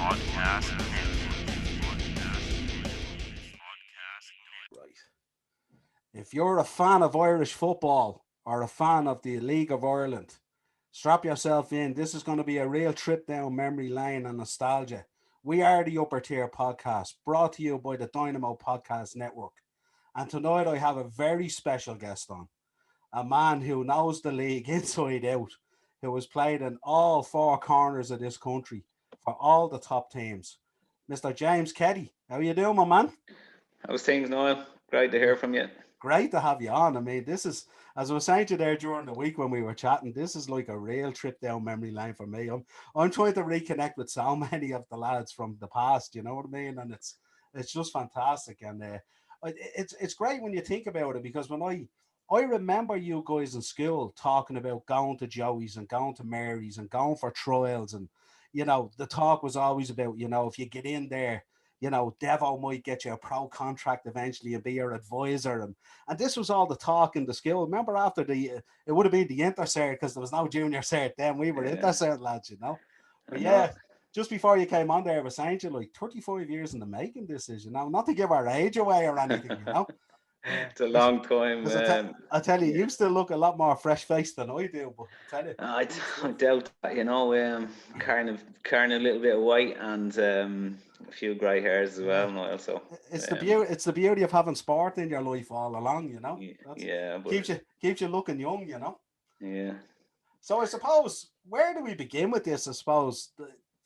Right. If you're a fan of Irish football or a fan of the League of Ireland, strap yourself in. This is going to be a real trip down memory lane and nostalgia. We are the Upper Tier Podcast, brought to you by the Dynamo Podcast Network. And tonight I have a very special guest on, a man who knows the league inside out, who has played in all four corners of this country for all the top teams. Mr. James Keddy, how are you doing, my man? How's things, Niall? Great to hear from you. Great to have you on. I mean, this is, as I was saying to you there during the week when we were chatting, this is like a real trip down memory lane for me. I'm trying to reconnect with so many of the lads from the past, you know what I mean? And it's just fantastic. And it's great when you think about it, because when I remember you guys in school talking about going to Joey's and going to Mary's and going for trials, and the talk was always about, if you get in there, Devo might get you a pro contract eventually and be your advisor. And this was all the talk in the school. Remember after it would have been the intercert, because there was no junior cert then. We were Yeah, intercert lads, But I know. yeah, just before you came on there, I was saying to you, like 35 years in the making this is, not to give our age away or anything. It's a Because long time. I tell you, Yeah, you still look a lot more fresh faced than I do. But I tell you, I, good I stuff. doubt that, carrying a little bit of white and a few grey hairs as Yeah, well, Niall. So, it's the um, beauty. It's the beauty of having sport in your life all along. That's yeah, but keeps you looking young. yeah, So I suppose, where do we begin with this? I suppose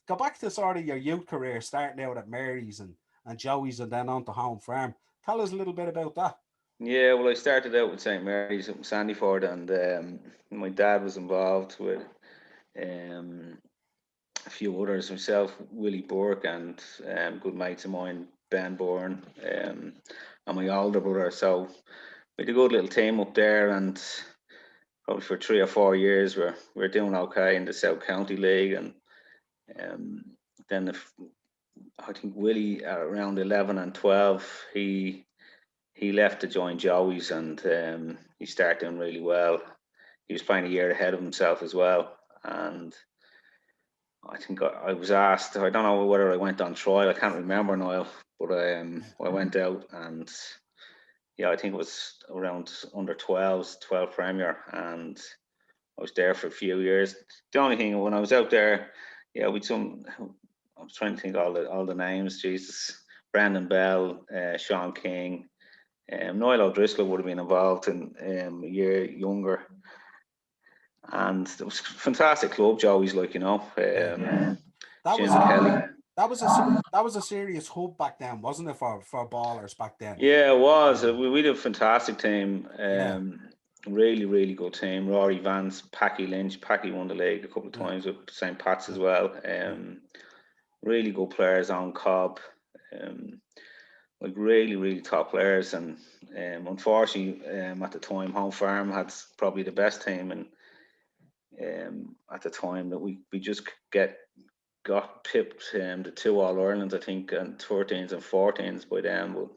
go back to sort of your youth career, starting out at Mary's and Joey's, and then on to Home Farm. Tell us a little bit about that. yeah. Well, I started out with St Mary's up in Sandyford, and my dad was involved with um, a few others, myself, Willie Burke, and good mates of mine, Ben Bourne, and my older brother. So we had a good little team up there, and probably for 3 or 4 years we're doing okay in the South County League, and um, then I think Willie at around 11 and 12 he left to join Joey's, and he started doing really well. He was playing a year ahead of himself as well, and I think I was asked. I don't know whether I went on trial. I can't remember, Niall, but I went out, and yeah, I think it was around under 12s, 12 Premier, and I was there for a few years. The only thing when I was out there, yeah, with some, I was trying to think all the names. Jesus, Brandon Bell, Sean King, Niall O'Driscoll would have been involved in a year younger, and it was a fantastic club. Joey's, Yeah, that was Jim a Kelly. that was a serious hub back then, wasn't it, for ballers back then? Yeah, it was. Yeah, We had a fantastic team. yeah, Really, really good team. Rory Vance, Packy Lynch. Packy won the league a couple of yeah, times with St. Pat's as yeah, well. yeah. Really good players on Cobb. Um, like really, really top players. And unfortunately, at the time, Home Farm had probably the best team. And at the time that we just got pipped the two All Irelands, I think, and 13s and 14s by them. But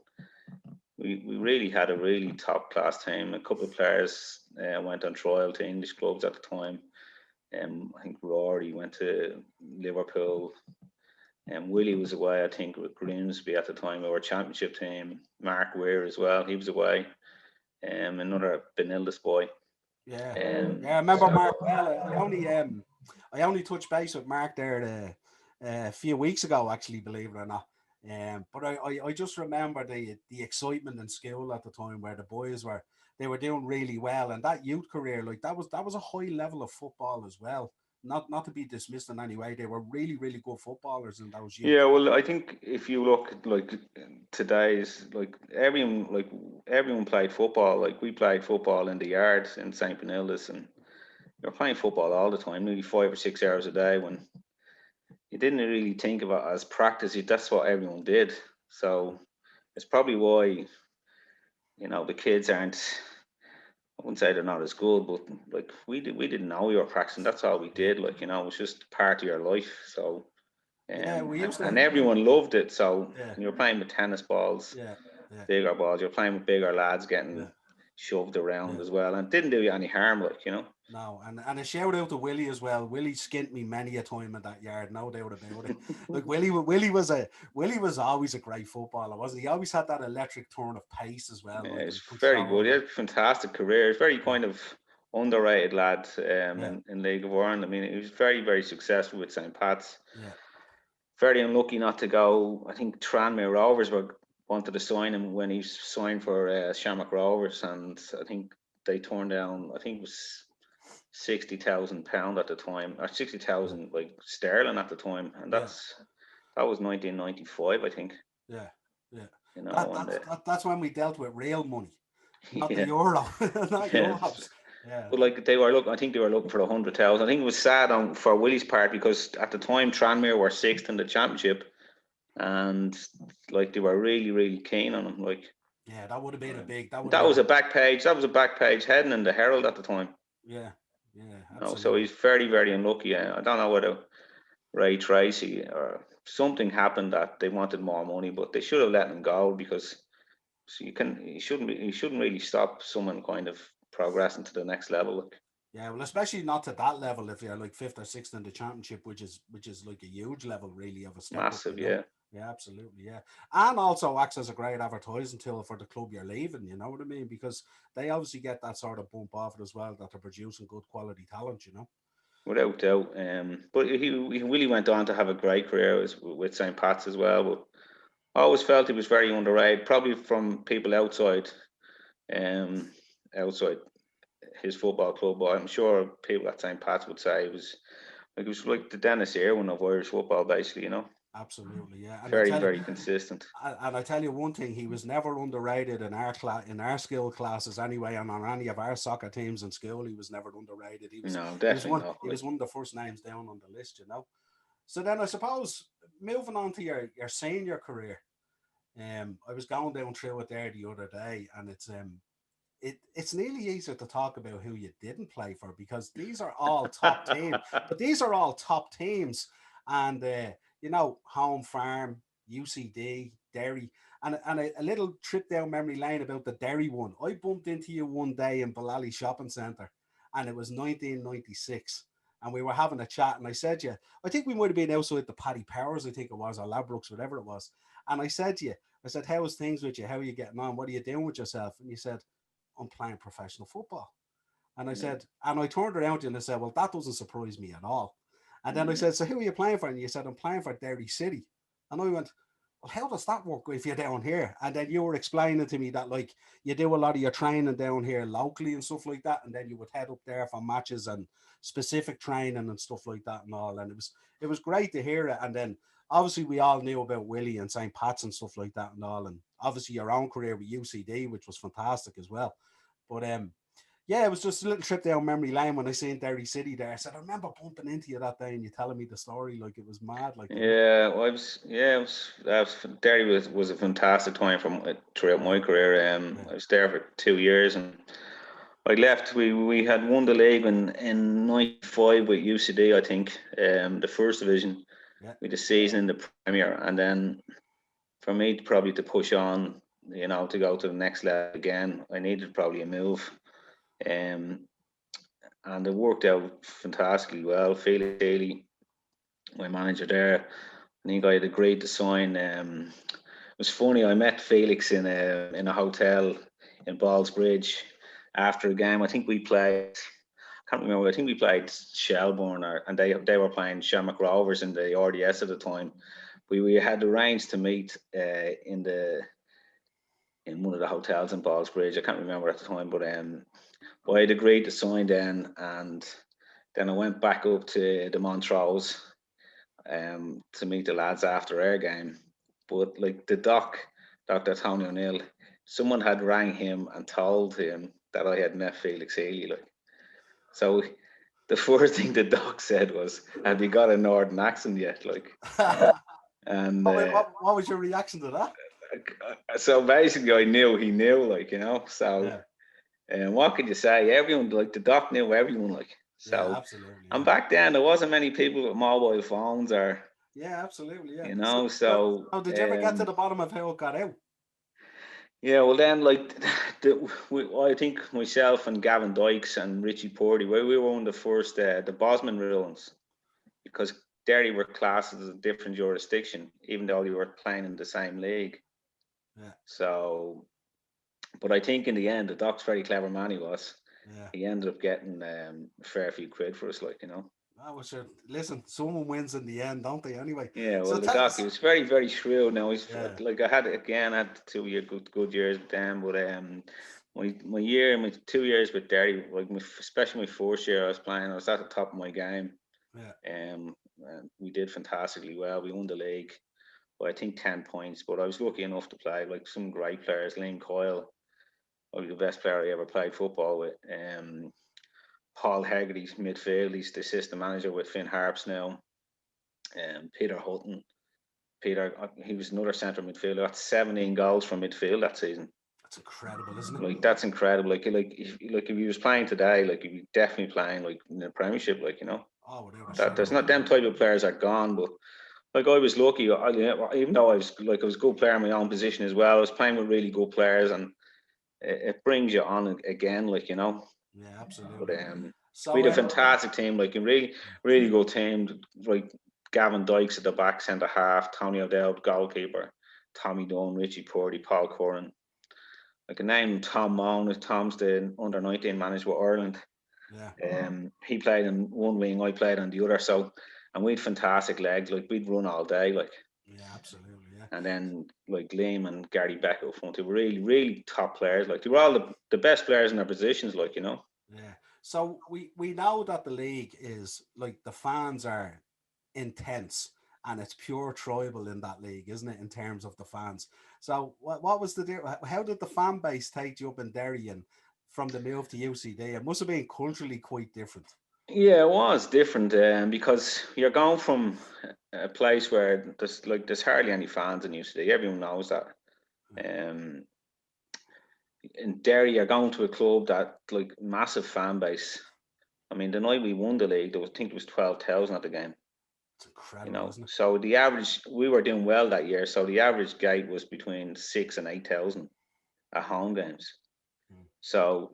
we really had a really top class team. A couple of players went on trial to English clubs at the time. I think Rory went to Liverpool. And Willie was away, I think, with Grimsby at the time, our championship team. Mark Weir as well, he was away. Another Benildus boy. Yeah, Um, yeah. I remember so Mark well. I only touched base with Mark there a few weeks ago, actually, believe it or not. But I just remember the excitement in school at the time, where the boys were doing really well, and that youth career, like that was a high level of football as well. Not to be dismissed in any way. They were really, really good footballers in those youth. yeah, well, I think if you look at today's, everyone played football. Like we played football in the yard in St. Benildus, and you're playing football all the time, nearly 5 or 6 hours a day. When you didn't really think of it as practice, that's what everyone did. So it's probably why the kids aren't. I wouldn't say they're not as good, but like we didn't know we were practicing. That's all we Yeah, did. It was just part of your life. So yeah. We and, used and to. everyone loved it. So Yeah, you're playing with tennis balls, yeah, yeah, bigger balls. You're playing with bigger lads, yeah. getting shoved around Yeah. as well, and didn't do you any harm, like, you know. No, and a shout out to Willie as well. Willie skint me many a time in that yard, no doubt about it. Like Willie was always a great footballer, wasn't he? He always had that electric turn of pace as well, Yeah, like he's and very good. He control. had a fantastic career. He's very Yeah, kind of underrated lad yeah, in League of Ireland. I mean, he was very, very successful with St. Pat's. yeah, Very unlucky not to go. I think Tranmere Rovers wanted to sign him when he signed for Shamrock Rovers, and I think they turned down. I think it was £60,000 at the time, or sixty yeah, thousand like sterling at the time, and yeah, that was 1995, I think. yeah, yeah. You know, and That's when we dealt with real money, not the yeah, euro, not yeah. euros. Yeah, But like I think they were looking for 100,000. I think it was sad on for Willie's part because at the time Tranmere were sixth in the championship, and like they were really, really keen on him. Like yeah. That would have been a big. That would have that been was a a back page. That was a back page heading in the Herald at the time. yeah, yeah. You know, so Absolutely. he's very, very unlucky. I don't know whether Ray Tracy or something happened that they wanted more money, but they should have let him go because he shouldn't really stop someone kind of progressing to the next level. Like, Yeah, well, especially not to that level if you're like fifth or sixth in the championship, which is like a huge level really of a step up, massive, you know. yeah. Yeah, absolutely, yeah, and also acts as a great advertising tool for the club you're leaving. You know what I mean? Because they obviously get that sort of bump off it as well that they're producing good quality talent. You know. Without doubt. But he really went on to have a great career with St. Pat's as well. But I always felt he was very underrated, probably from people um, outside his football club. But I'm sure people at St. Pat's would say it was like the Dennis Irwin of Irish football, basically. You know, Absolutely, yeah, and very, very consistent. I tell you one thing, he was never underrated in our class, in our skill classes anyway, and on any of our soccer teams in school, he was never underrated. No, definitely not. He was Like, one of the first names down on the list, you know. So then I suppose moving on to your senior career, I was going down through it there the other day, and it's nearly easier to talk about who you didn't play for because these are all top teams, but these are all top teams, and you know, Home Farm, UCD, Derry, and a little trip down memory lane about the Derry one. I bumped into you one day in Ballally Shopping Centre, and it was 1996. And we were having a chat, and I said, "Yeah, I think we might have been outside the Paddy Powers, I think it was, or Labrooks, whatever it was." And I said to you, I said, "How's things with you? How are you getting on? What are you doing with yourself?" And you said, "I'm playing professional football." And I yeah. said, and I turned around to you and I said, "Well, that doesn't surprise me at all." And then I said, "So who are you playing for?" And you said, "I'm playing for Derry City." And I went, "Well, how does that work if you're down here?" And then you were explaining to me that like you do a lot of your training down here locally and stuff like that, and then you would head up there for matches and specific training and stuff like that and all. And it was great to hear it. And then obviously we all knew about Willie and St. Pat's and stuff like that and all. And obviously your own career with UCD, which was fantastic as well. But yeah, it was just a little trip down memory lane when I seen Derry City there. I said, I remember bumping into you that day and you telling me the story like it was mad, like, you know. Yeah, well, Derry was a fantastic time from throughout Yeah, my career. yeah, I was there for 2 years, and I left. We had won the league in '95 with UCD, I think, the first division yeah, with the season in the Premier, and then for me to probably to push on, you know, to go to the next level again, I needed probably a move, um, and it worked out fantastically well. Felix Daly, my manager there, I think I had agreed to sign. It was funny. I met Felix in a hotel in Ballsbridge after a game. I think we played. I can't remember. I think we played Shelbourne, and they were playing Shamrock Rovers in the RDS at the time. We had arranged to meet in one of the hotels in Ballsbridge. I can't remember at the time, but I had agreed to sign then, and then I went back up to the Montrose to meet the lads after our game. But like the Dr. Tony O'Neill, someone had rang him and told him that I had met Felix Healy. Like, so the first thing the doc said was, "Have you got a northern accent yet?" Like, yeah. and What was your reaction to that? so basically, I knew he knew, like, you know. So, Yeah, and what could you say? Everyone, like the doc, knew everyone, like. yeah, So, absolutely, and yeah. back then there wasn't many people with mobile phones, or Yeah, absolutely, yeah. you So, know. so, So, so did you ever get to the bottom of how it got out? Yeah, well then, like, I think myself and Gavin Dykes and Richie Purdy, we were one of the first, the Bosman rules, because Derry were classed as a different jurisdiction, even though they were playing in the same league. Yeah, So, but I think in the end, the Doc's very clever man he was. yeah. He ended up getting a fair few quid for us, like, you know. I was sure. Listen, someone wins in the end, don't they? Anyway. Yeah, So well, the tell Doc, he us. was very, very shrewd. Now he's Yeah, like, I had 2 year good years with them, but my 2 years with Derry, like especially my first year, I was playing. I was at the top of my game. yeah. And we did fantastically well. We won the league by I think 10 points, but I was lucky enough to play like some great players. Liam Coyle, probably the best player I ever played football with. Paul Hegarty's midfield. He's the assistant manager with Finn Harps now. Peter Hutton. He was another centre midfielder. Got 17 goals from midfield that season. That's incredible, isn't it? Like that's incredible. Like if he was playing today, like he'd be definitely playing like in the Premiership. Like, you know, Oh, without a that shadow there's of a not them doubt. type of players are gone. But like I was lucky. Even though I was a good player in my own position as well. I was playing with really good players, and it brings you on again. Like, you know. Yeah, But absolutely. we So, had a fantastic team. Like a really really good team. Like Gavin Dykes at the back, centre half, Tony O'Dell goalkeeper, Tommy Dunn, Richie Purdy, Paul Curran. I can name Tom Moan. Tom's the under 19 manager with Ireland. yeah, He played in one wing, I played on the other. So, and we'd fantastic legs. Like we'd run all day. Like, yeah, absolutely. Yeah, and then like Liam and Gary Beck up front. They were really, really top players. Like they were all the best players in their positions. Like, you know. yeah. So we know that the league is like the fans are intense and it's pure tribal in that league, isn't it? In terms of the fans. So what was the how did the fan base take you up in Derry and from the move to UCD? It must have been culturally quite different. Yeah, it was different because you're going from a place where there's hardly any fans in UCD. Everyone knows that. Um, in Derry, you're going to a club that like massive fan base. I mean, the night we won the league, I think it was 12,000 at the game. It's You incredible, know, isn't it? so the average we were doing well that year. So the average gate was between 6 and 8,000 at home games. Mm. So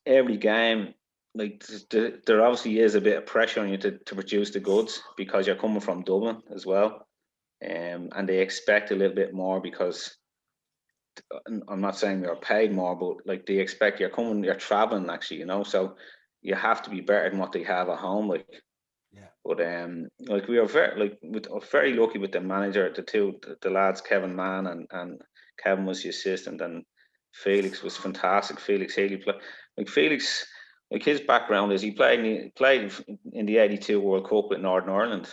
every game, like there obviously is a bit of pressure on you to produce the goods because you're coming from Dublin as well, and they expect a little bit more because I'm not saying you're paid more, but like they expect you're traveling actually, you know, so you have to be better than what they have at home, like. Yeah, But like we were very lucky with the manager, the lads, Kevin Mann and Kevin was the assistant, and Felix was fantastic. Felix Haley like Felix, like his background is he played in the '82 World Cup with Northern Ireland.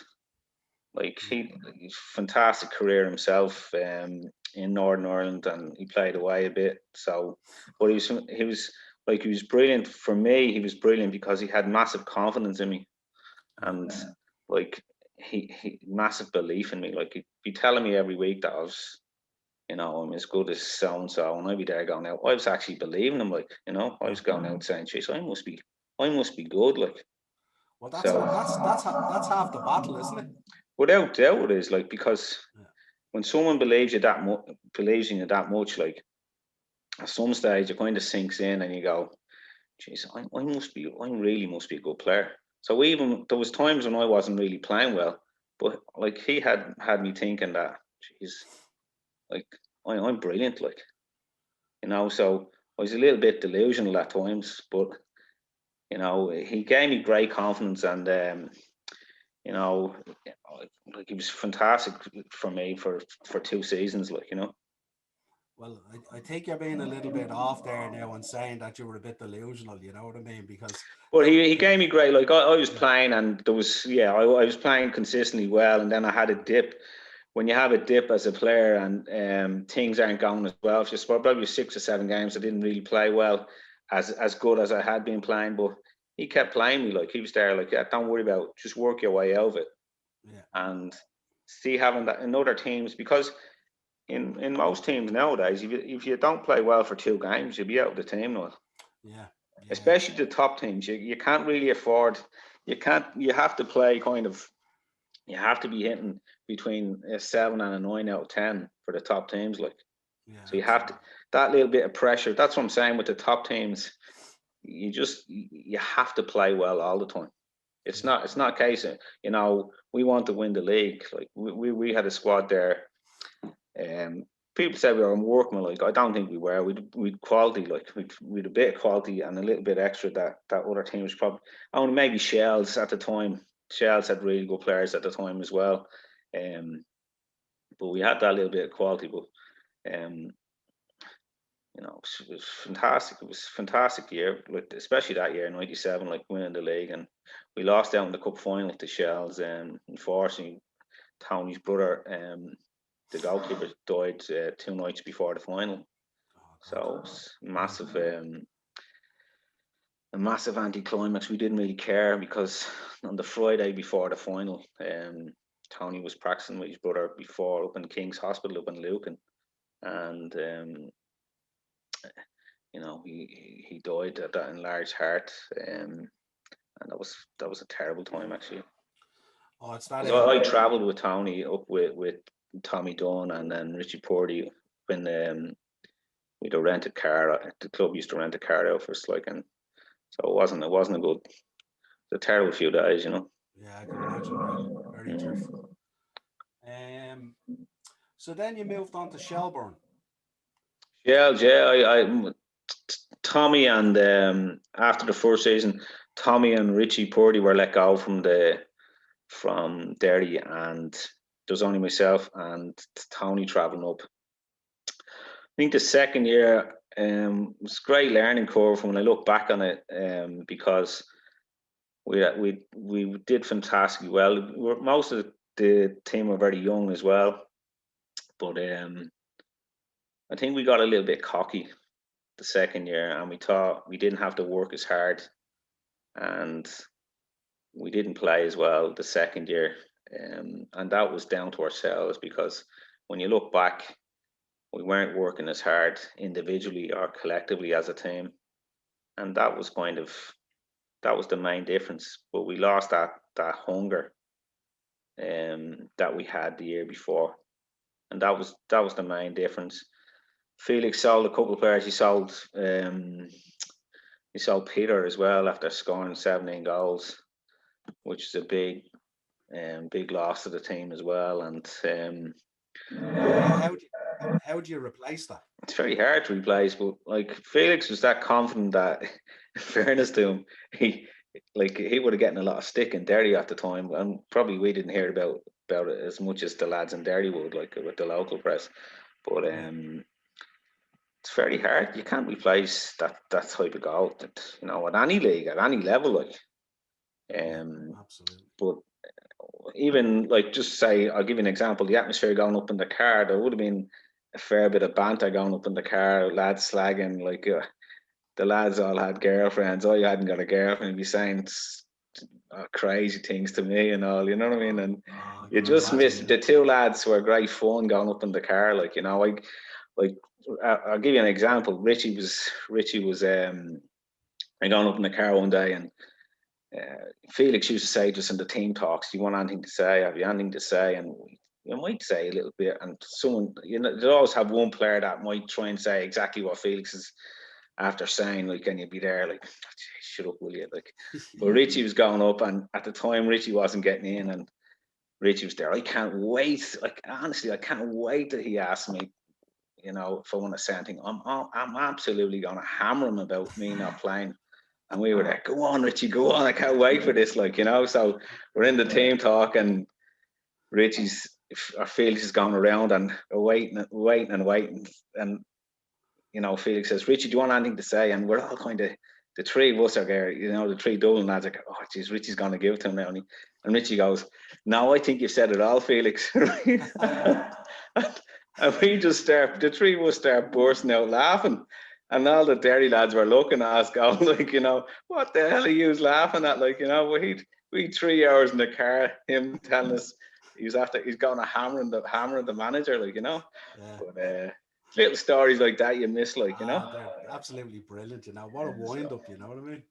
Like yeah, he's fantastic career himself in Northern Ireland, and he played away a bit. So, but he was brilliant for me. He was brilliant because he had massive confidence in me, yeah. and like he massive belief in me. Like he'd be telling me every week that I'm as good as so and so, and I'd be there going out. I was actually believing him, like, I Yeah. was going out saying, "Jeez, I must be good." Like, Well, so that's half the battle, isn't it? without doubt, it is like because Yeah, when someone believes in you that much, like at some stage it kind of sinks in, and you go, "Jeez, I really must be a good player." So even there was times when I wasn't really playing well, but like he had me thinking that, "Jeez, like I'm brilliant." Like, so I was a little bit delusional at times, but he gave me great confidence, and you know, like he was fantastic for me for 2 seasons. Like, well, I think you're being a little bit off there now and saying that you were a bit delusional. You know what I mean? Because but he the gave me great. Like I was yeah, playing, and there was I was playing consistently well, and then I had a dip. When you have a dip as a player and things aren't going as well, just probably 6 or 7 games I didn't really play well, as good as I had been playing. But he kept playing me, like he was there, like, "Yeah, don't worry about it, just work your way out of it." yeah, And see, having that in other teams, because in most teams nowadays, if you don't play well for 2 games, you'll be out of the team now. yeah, yeah. Especially the top teams, you can't really afford. You have to play kind of. You have to be hitting between a 7 and a 9 out of 10 for the top teams, like. Yeah, So you have to, absolutely. that little bit of pressure. That's what I'm saying with the top teams. You have to play well all the time. Yeah, It's not a case of, we want to win the league. Like we had a squad there. People say we were unworkmanlike. I don't think we were. We'd quality, like we'd a bit of quality and a little bit extra that other teams probably only maybe Shells at the time. Shells had really good players at the time as well. Um, but we had that little bit of quality. But um, it was fantastic. It was a fantastic year, like especially that year in '97, like winning the league, and we lost out in the cup final to Shells. And unfortunately, Tony's brother, the goalkeeper, died 2 nights before the final. oh god, So it's yeah, a massive anticlimax. We didn't really care because on the Friday before the final, Tony was practicing with his brother before up in King's Hospital up in Lucan, and he died of that enlarged heart, and that was a terrible time actually. oh it's that 'Cause I travelled with Tony up with Tommy Dunn and then Richie Porty when we'd a rented car. The club used to rent a car out for us, like, and so it wasn't a good. It's a terrible few days. yeah, I can imagine. Yeah, very dreadful. Mm. Um, so then you moved on to Shelburne. Yeah. Tommy and after the first season, Tommy and Richie Purdy were let go from Derry, and there was only myself and Tony travelling up. I think the second year was a great learning curve when I look back on it, because we did fantastically well. Most of the team were very young as well, but I think we got a little bit cocky the second year, and we thought we didn't have to work as hard, and we didn't play as well the second year, and that was down to ourselves because when you look back, we weren't working as hard individually or collectively as a team, and that was the main difference. But we lost that hunger that we had the year before, and that was the main difference. Felix sold a couple of players. He sold Peter as well after scoring 17 goals, which is a big loss to the team as well. And Yeah, how do you replace that? it's very hard to replace. But like Felix was that confident that, in fairness to him, he would have gotten a lot of stick in Derry at the time, and probably we didn't hear about it as much as the lads in Derry would, like with the local press. But Yeah, it's very hard. You can't replace that type of goal at any league, at any level, like. yeah, Um, absolutely. but even like, just say, I'll give you an example. The atmosphere going up in the car, there would have been a fair bit of banter going up in the car. Lads slagging, like, the lads all had girlfriends. Oh, you hadn't got a girlfriend. You'd be saying crazy things to me and all. You know what I mean? And Oh, I you can just imagine. miss Yeah, the two lads were great fun going up in the car. Like I'll give you an example. Richie was going up in the car one day, and Felix used to say just in the team talks, "Do you want anything to say? Have you anything to say?" And you might say a little bit, and someone, they always have one player that might try and say exactly what Felix is after saying, like, and you'd be there, like, "Shut up, will you?" Like, but Richie was going up, and at the time Richie wasn't getting in, and Richie was there. I can't wait. Like, honestly, I can't wait that he asked me, if I want to say anything. I'm absolutely going to hammer him about me not playing. And we were like, "Go on, Richie, go on. I can't wait for this." So we're in the team talk, and Richie's or Felix is going around, and we're waiting. And, Felix says, "Richie, do you want anything to say?" And we're all kind of, the three of us are there, the three Dublin lads, like, "Oh, geez, Richie's going to give it to him now." And Richie goes, "No, I think you've said it all, Felix." And the three of us start bursting out laughing. And all the Derry lads were looking at us going, like, "What the hell are you laughing at?" Like, we 3 hours in the car, him telling us he's going to hammer the manager, like, yeah. But little stories like that you miss, like. They're absolutely brilliant. What a wind So, up. You know what I mean?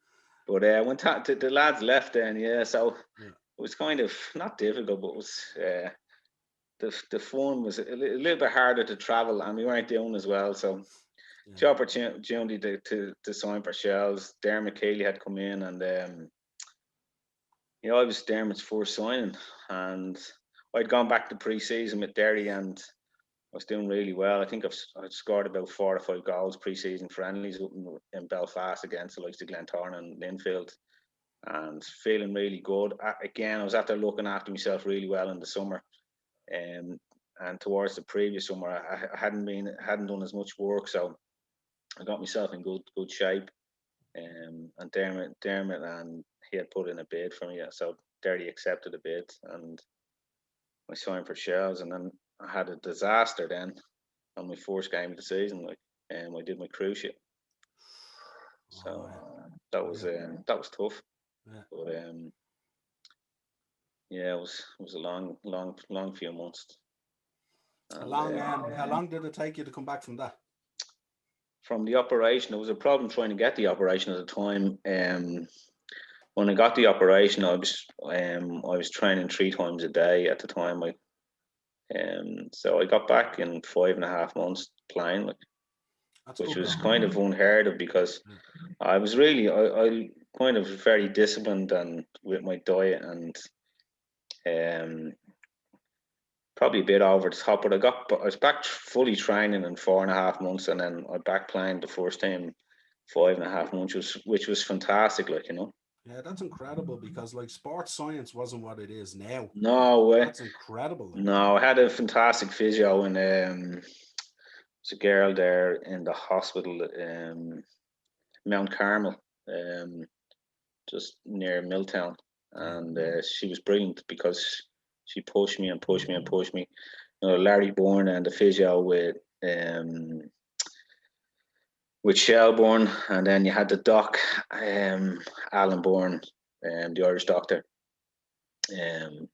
but when the lads left then, yeah, so it Yeah, was kind of not difficult, but it was the fun was a little bit harder to travel, and we weren't doing as well. So Yeah. the opportunity to sign for Shells, Dermot Cayley had come in, and I was Dermot's first signing, and I'd gone back to pre-season with Derry, and I was doing really well. I think I'd scored about 4 or 5 goals pre-season friendlies up in Belfast against the likes of Glentoran and Linfield, and feeling really good. Again, I was after looking after myself really well in the summer, and towards the previous summer, I hadn't done as much work, so I got myself in good shape. And Dermot and he had put in a bid for me, so Derry accepted the bid, and I signed for Shells, and then I had a disaster then on my first game of the season. Like, I did my cruise ship, so that was tough. Yeah. But yeah, it was a long few months. And, How long did it take you to come back from that? from the operation, there was a problem trying to get the operation at the time. When I got the operation, I was training 3 times a day at the time. So I got back in 5.5 months playing, like, That's which good was though. kind of unheard of, because Yeah. I was really I kind of very disciplined and with my diet, and um, probably a bit over the top. But I was back fully training in 4.5 months, and then I back playing the first time 5.5 months, which was fantastic. Like, Yeah, that's incredible because like sports science wasn't what it is now. no way. That's incredible. Like. No, I had a fantastic physio, and there's a girl there in the hospital, Mount Carmel, just near Milltown, Yeah. and she was brilliant because she pushed me and pushed me and pushed me. Larry Bourne and the physio with Shelbourne, and then you had the doc, Alan Bourne, the Irish doctor. Um,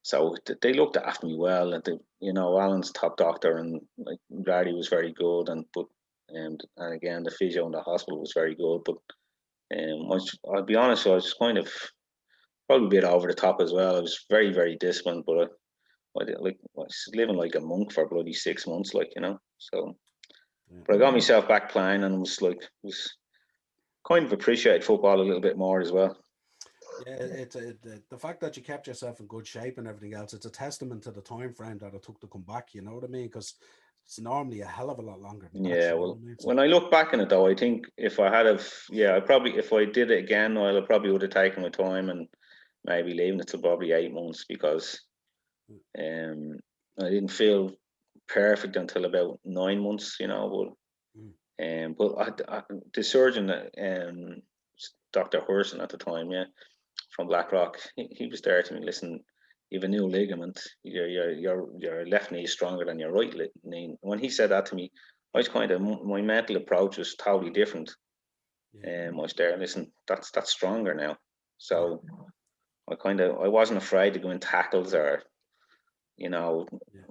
so they looked after me well, and Alan's top doctor, and like Larry was very good, and again the physio in the hospital was very good, but I'll be honest, I was kind of probably a bit over the top as well. I was very, very disciplined, but I was living like a monk for bloody 6 months, like, So, Yeah. but I got myself back playing, and was kind of appreciate football a little bit more as well. Yeah, the fact that you kept yourself in good shape and everything else, it's a testament to the time frame that it took to come back. You know what I mean? Because it's normally a hell of a lot longer than that. Yeah, You know well, what I mean? So, when I look back on it though, I think if I had have, yeah, if I did it again, I probably would have taken my time and maybe leaving it till probably 8 months, because I didn't feel perfect until about 9 months, but the surgeon, Dr. Hurson at the time, yeah, from Blackrock, he was there to me. Listen, you have a new ligament. Your left knee is stronger than your right knee. When he said that to me, my mental approach was totally different. yeah, I was there. Listen, that's stronger now. yeah, So I wasn't afraid to go in tackles, or you know yeah.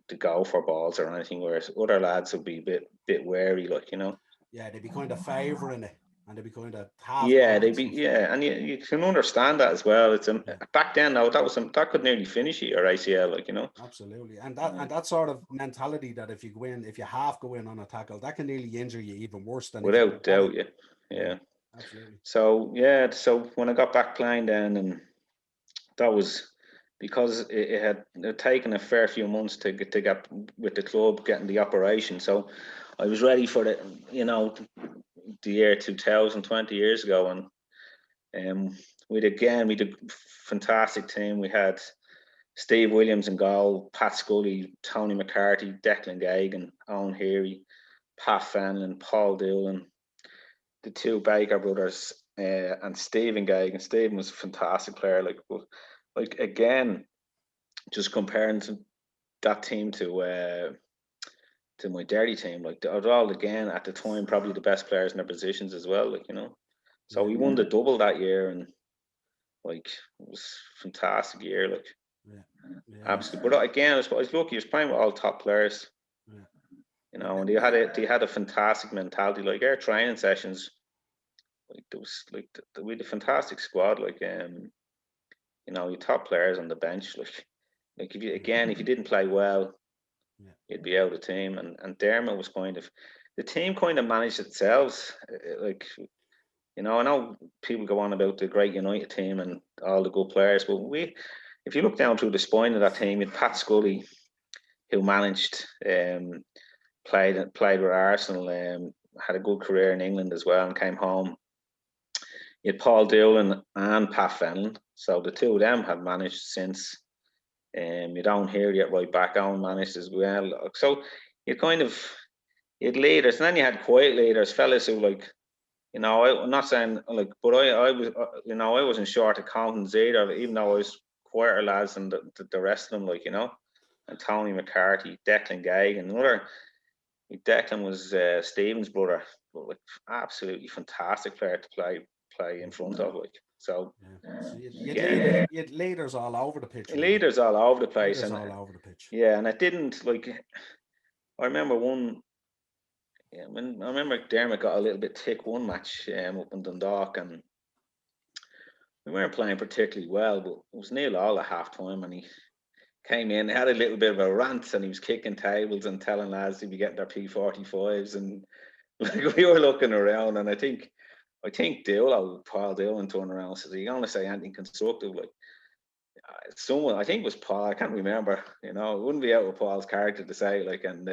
to go for balls or anything. Whereas other lads would be a bit wary, like. Yeah, they'd be kind of favouring it, and they'd be kind of half Yeah, going they and be stuff. yeah, and you can understand that as well. It's Yeah, back then though, that could nearly finish you, your ACL, like. absolutely. And Yeah. that sort of mentality that if you half go in on a tackle, that can nearly injure you even worse than if you Without go at it. doubt, yeah, Yeah, yeah. absolutely. So yeah, so when I got back playing then, and that was because it had taken a fair few months to get with the club, getting the operation. So I was ready for the year 2000, 20 years ago, and we did a fantastic team. We had Steve Williams in goal, Pat Scully, Tony McCarthy, Declan Gagan, Owen Heary, Pat Fenlon, Paul Doolan, the two Baker brothers, and Stephen Gagan. Stephen was a fantastic player. Like again, just comparing that team to my Derry team, like they're all again at the time probably the best players in their positions as well. So Yeah, we won the double that year, and like it was a fantastic year. Like yeah, yeah, absolutely. But again, I was lucky. I was playing with all top players. yeah. And they had a fantastic mentality. Like our training sessions, like there was like we had a fantastic squad. Like your top players on the bench. Like Like if you didn't play well, Yeah. you'd be out of the team. And Dermot was kind of, the team kind of managed itself. Like, you know, I know people go on about the great United team and all the good players, but if you look down through the spine of that team, with Pat Scully, who managed, played with Arsenal, had a good career in England as well, and came home. You had Paul Doolan and Pat Fenlon, so the two of them have managed since. You don't hear yet right back on managed as well. So you kind of, you had leaders, and then you had quiet leaders, fellas who, like, you know, I'm not saying like, but I was, you know, I wasn't short of confidence either, even though I was quieter lads than the rest of them, like, you know, and Tony McCarthy, Declan Gage, and another. Declan was Stephen's brother, but like absolutely fantastic player to play in front of, like. So Yeah. So again, you had leaders all over the pitch, really. leaders all over the place, Leaders and all over the pitch. yeah, and it didn't like. I remember one. Yeah, when I remember Dermot got a little bit thick one match up in Dundalk, and we weren't playing particularly well, but it was nearly all at half time, and he came in, had a little bit of a rant, and he was kicking tables and telling lads to be getting their P45s, and like we were looking around, and I think Paul Dillon turned around and says, "Are you going to say anything constructive?" Like someone, I think it was Paul, I can't remember. You know, it wouldn't be out of Paul's character to say, like, and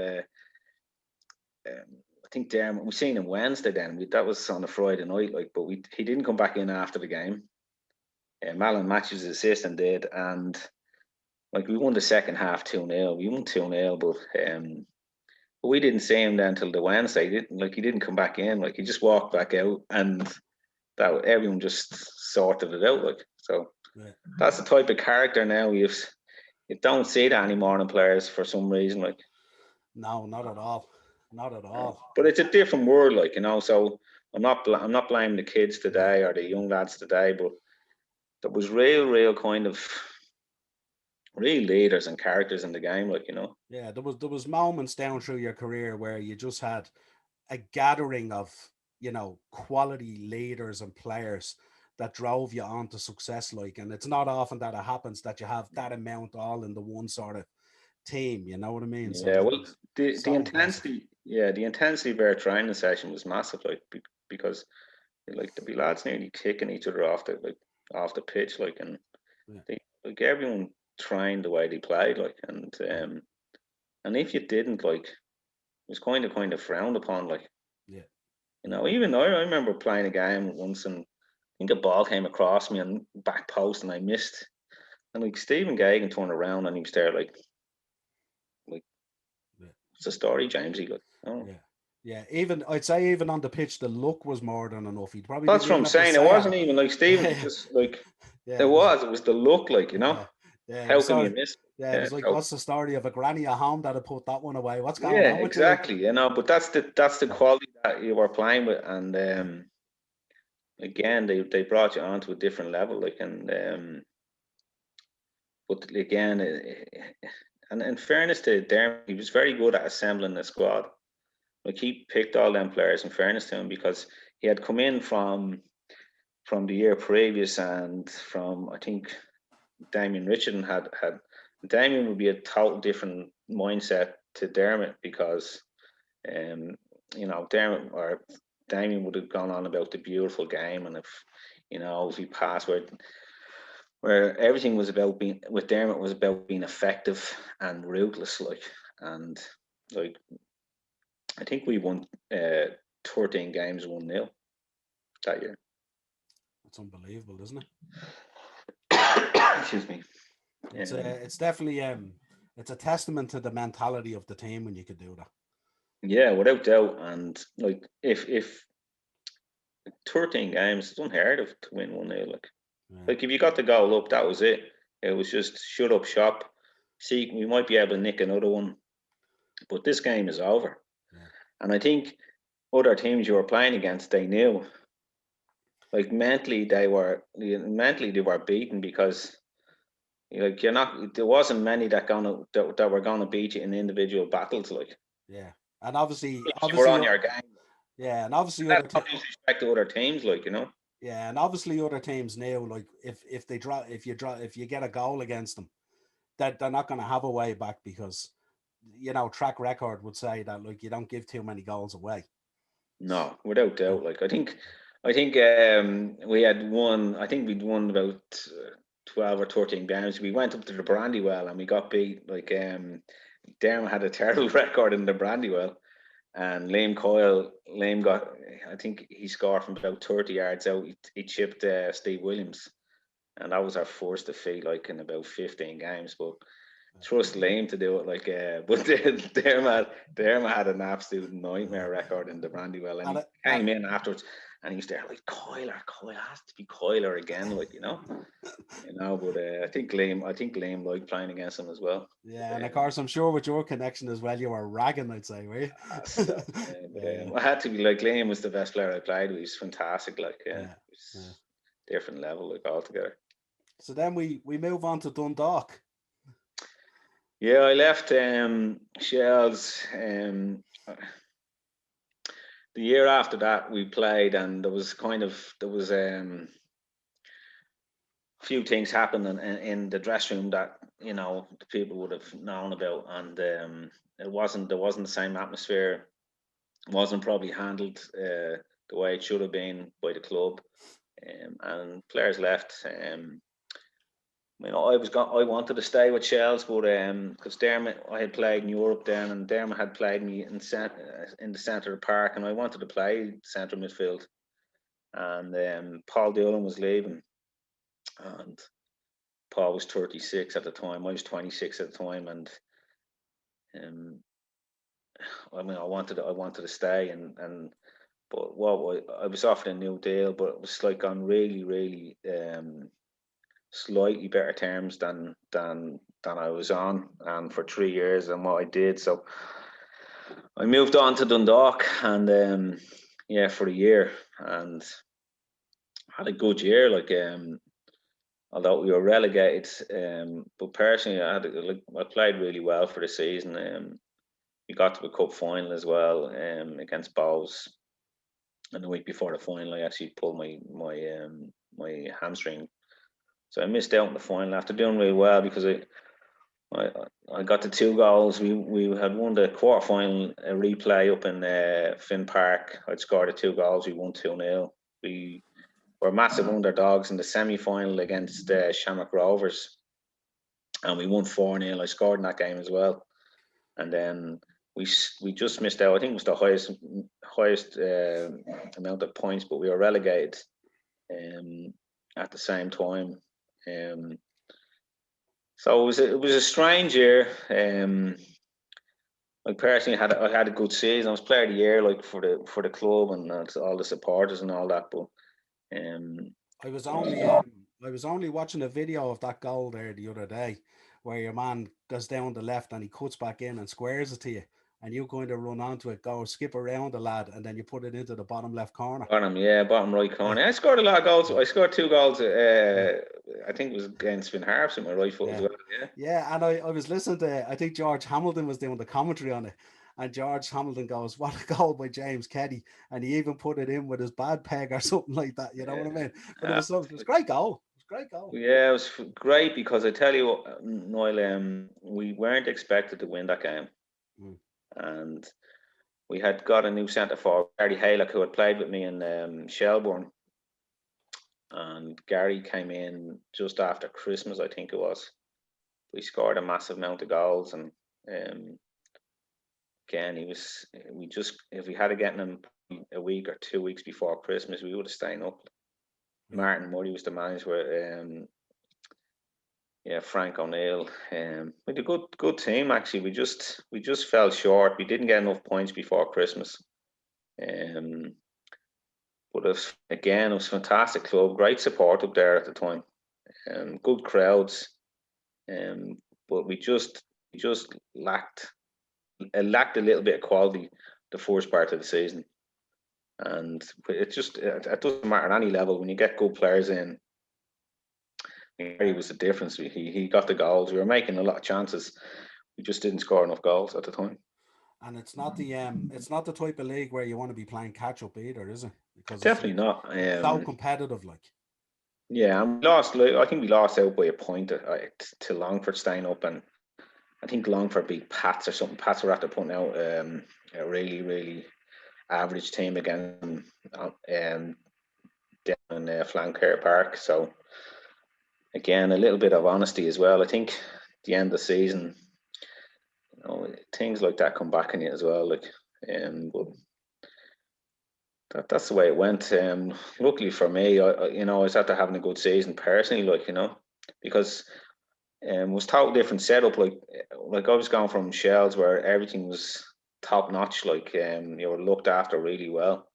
I think Dermot, we seen him Wednesday. Then that was on a Friday night, like, but he didn't come back in after the game. Malin Matthews' assistant did, and like we won the second half 2-0. We won 2-0, but we didn't see him then until the Wednesday. He didn't come back in. Like he just walked back out, and that everyone just sorted it out. Like so, Yeah. That's the type of character now you don't see that anymore in players for some reason. Like No, not at all. Not at all. but it's a different world, like, you know. So I'm not blaming the kids today or the young lads today, but there was real kind of real leaders and characters in the game, like, you know. Yeah, there was moments down through your career where you just had a gathering of, you know, quality leaders and players that drove you on to success, like, and it's not often that it happens that you have that amount all in the one sort of team, you know what I mean? So Yeah, that well, was the so impressive. intensity, the intensity of our training session was massive, like, because like there'd be lads nearly kicking each other off the pitch, like, and Yeah. like everyone trained the way they played, like, and if you didn't, like, it was kind of frowned upon, like, Yeah. you know. Even I remember playing a game once, and I think a ball came across me on back post, and I missed, and like Stephen Gagan turned around and he was there, like, Yeah. what's the story, Jamesy? Like, oh. Yeah. Yeah. Even I'd say even on the pitch, the look was more than enough. He probably That's didn't what even I'm have to saying. It say it. wasn't even like Stephen, Yeah. just like Yeah. it was the look, like, you know. Yeah. Yeah. It How was can sort you of, miss? yeah, it Yeah, was like, so what's the story of a granny at home that had put that one away? What's going yeah, on with you? Like, exactly. You know, but that's the yeah. quality that you were playing with, and again, they brought you on to a different level, like, and but again, and in fairness to Dermot, he was very good at assembling the squad. Like he picked all them players, in fairness to him, because he had come in from the year previous, and from, I think, Damien Richardson had Damien would be a total different mindset to Dermot, because um you know, Dermot or Damien would have gone on about the beautiful game, and if he passed where everything was about being, with Dermot, was about being effective and ruthless, like, and like I think we won 13 games 1-0 that year. It's unbelievable, isn't it? Excuse me. It's definitely it's a testament to the mentality of the team when you could do that. Yeah, without doubt. And like if 13 games, it's unheard of to win 1-0. Yeah. Like if you got the goal up, that was it. It was just shut up shop. See, we might be able to nick another one, but this game is over. Yeah. And I think other teams you were playing against, they knew. Like mentally they were beaten, because like there wasn't many that were gonna beat you in individual battles, like, Yeah. And obviously, you were on your game. yeah, and obviously That's not disrespect to other teams, like, you know. yeah, and obviously other teams now, like if you get a goal against them, that they're not going to have a way back because, track record would say that like you don't give too many goals away. No, without Yeah. doubt. Like I think we had won. I think we'd won about 12 or 13 games. We went up to the Brandywell and we got beat. Like Dermot had a terrible record in the Brandywell, and Liam got. I think he scored from about 30 yards out. He chipped Steve Williams, and that was our first defeat, like in about 15 games. But trust Liam to do it. Like, but Dermot had an absolute nightmare record in the Brandywell, and he came in afterwards, and he was there like Coiler has to be Coiler again, like But I think Liam liked playing against him as well. Yeah, and of course, I'm sure with your connection as well, you were ragging, I'd say, were you? Stop. I had to be like Liam was the best player I played with. He's fantastic, like different level, like altogether. So then we move on to Dundalk. Yeah, I left Shells. The year after that, we played, and there was a few things happened in the dressing room that the people would have known about, and there wasn't the same atmosphere. It wasn't probably handled the way it should have been by the club, and players left. I wanted to stay with Shells, but because Dermot, I had played in Europe then, and Dermot had played me in the centre of the park, and I wanted to play centre midfield. And Paul Doolan was leaving, and Paul was 36 at the time. I was 26 at the time, and I wanted to stay, but I was offered a new deal, but it was like on really, really slightly better terms than I was on, and for 3 years and what I did. So I moved on to Dundalk, and for a year, and had a good year. Like although we were relegated, but personally I played really well for the season. We got to a cup final as well, against Bows, and the week before the final I actually pulled my hamstring. So I missed out on the final after doing really well, because I got the 2 goals. We had won the quarter final, a replay up in Finn Park. I'd scored the 2 goals. We won 2-0. We were massive underdogs in the semi-final against Shamrock Rovers, and we won 4-0. I scored in that game as well, and then we just missed out. I think it was the highest amount of points, but we were relegated at the same time. So it was a strange year. I personally I had a good season. I was player of the year, like for the club and all the supporters and all that. But I was only watching a video of that goal there the other day, where your man goes down the left and he cuts back in and squares it to you, and you going to run onto it, go skip around the lad, and then you put it into the bottom left corner. Bottom right corner. I scored a lot of goals. I scored 2 goals. I think it was against Finn Harps with my right foot as well. Yeah, and I was listening to, I think George Hamilton was doing the commentary on it, and George Hamilton goes, "What a goal by James Keddy," and he even put it in with his bad peg or something like that. You know what I mean? But it was a great goal. It was a great goal. Yeah, it was great, because I tell you what, Niall, we weren't expected to win that game, and we had got a new centre forward, Gary Haylock, who had played with me in Shelbourne, and Gary came in just after Christmas, I think it was. We scored a massive amount of goals, and again, if we had gotten him a week or 2 weeks before Christmas, we would have stayed up. Martin Murray was the manager. Frank O'Neill. We had a good team actually. We just fell short. We didn't get enough points before Christmas. But it was a fantastic club, great support up there at the time, good crowds. But we just lacked a little bit of quality the first part of the season, and it doesn't matter at any level when you get good players in. He was the difference. He got the goals. We were making a lot of chances. We just didn't score enough goals at the time. And it's not the type of league where you want to be playing catch up either, is it? Because definitely not. It's so competitive, like. Yeah, and we lost. Like, I think we lost out by a point to Longford staying up, and I think Longford beat Pats or something. Pats were after putting out a really, really average team against them down in Flancare Park. So again, a little bit of honesty as well. I think at the end of the season, things like that come back in you as well. Like, but that's the way it went. Luckily for me, I was after having a good season personally, like, because it was totally different setup. Like I was going from Shells where everything was top notch. Like, you were looked after really well.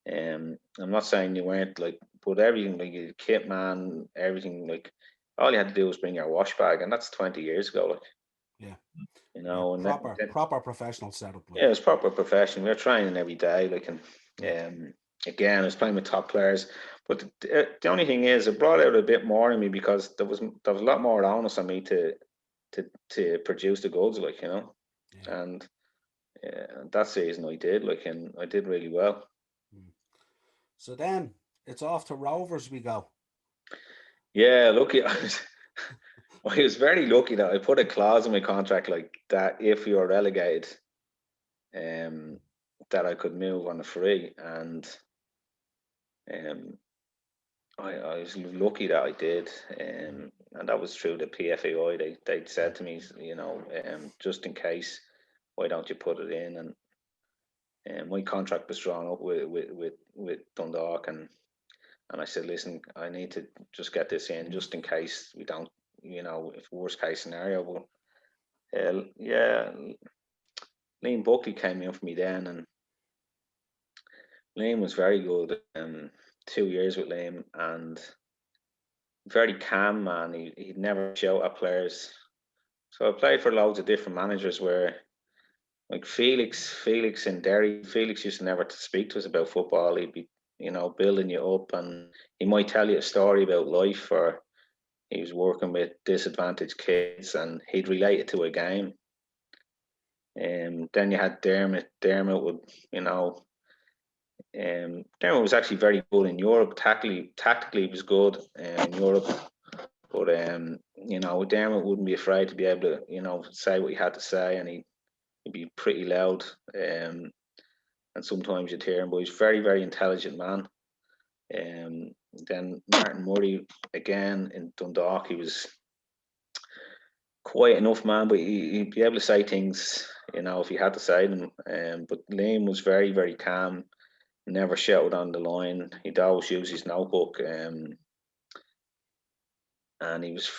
I'm not saying you weren't, like, but everything, like your kit man, everything, like all you had to do was bring your wash bag, and that's 20 years ago. Like, Yeah, yeah, and proper professional setup. Like. yeah, it's proper profession. We are training every day, like, and Yeah. again, I was playing with top players. But the only thing is, it brought out a bit more in me because there was a lot more onus on me to produce the goods, like, Yeah. and that season I did, like, and I did really well. Mm. So then it's off to Rovers we go. Yeah, lucky. I was very lucky that I put a clause in my contract like that if we were relegated, um, that I could move on a free, and um, I was lucky that I did, Mm. and that was through the PFAI. They said to me, just in case, why don't you put it in? And my contract was drawn up with Dundalk, and I said, listen, I need to just get this in just in case we don't, if worst case scenario. But yeah, Liam Buckley came in for me then, and Liam was very good. 2 years with Liam, and very calm man. He'd never shout at players. So I played for loads of different managers where, like Felix and Derry. Felix used to never to speak to us about football. He'd be, building you up, and he might tell you a story about life, or he was working with disadvantaged kids, and he'd relate it to a game. Then you had Dermot. Dermot would, Dermot was actually very good in Europe. Tactically, he was good in Europe. But Dermot wouldn't be afraid to be able to, say what he had to say, and he'd be pretty loud. And sometimes you'd hear him, but he's a very, very intelligent man. Then Martin Murray again in Dundalk, he was quiet enough man, but he'd be able to say things, if he had to say them. But Liam was very, very calm, never shouted on the line. He'd always use his notebook. And he was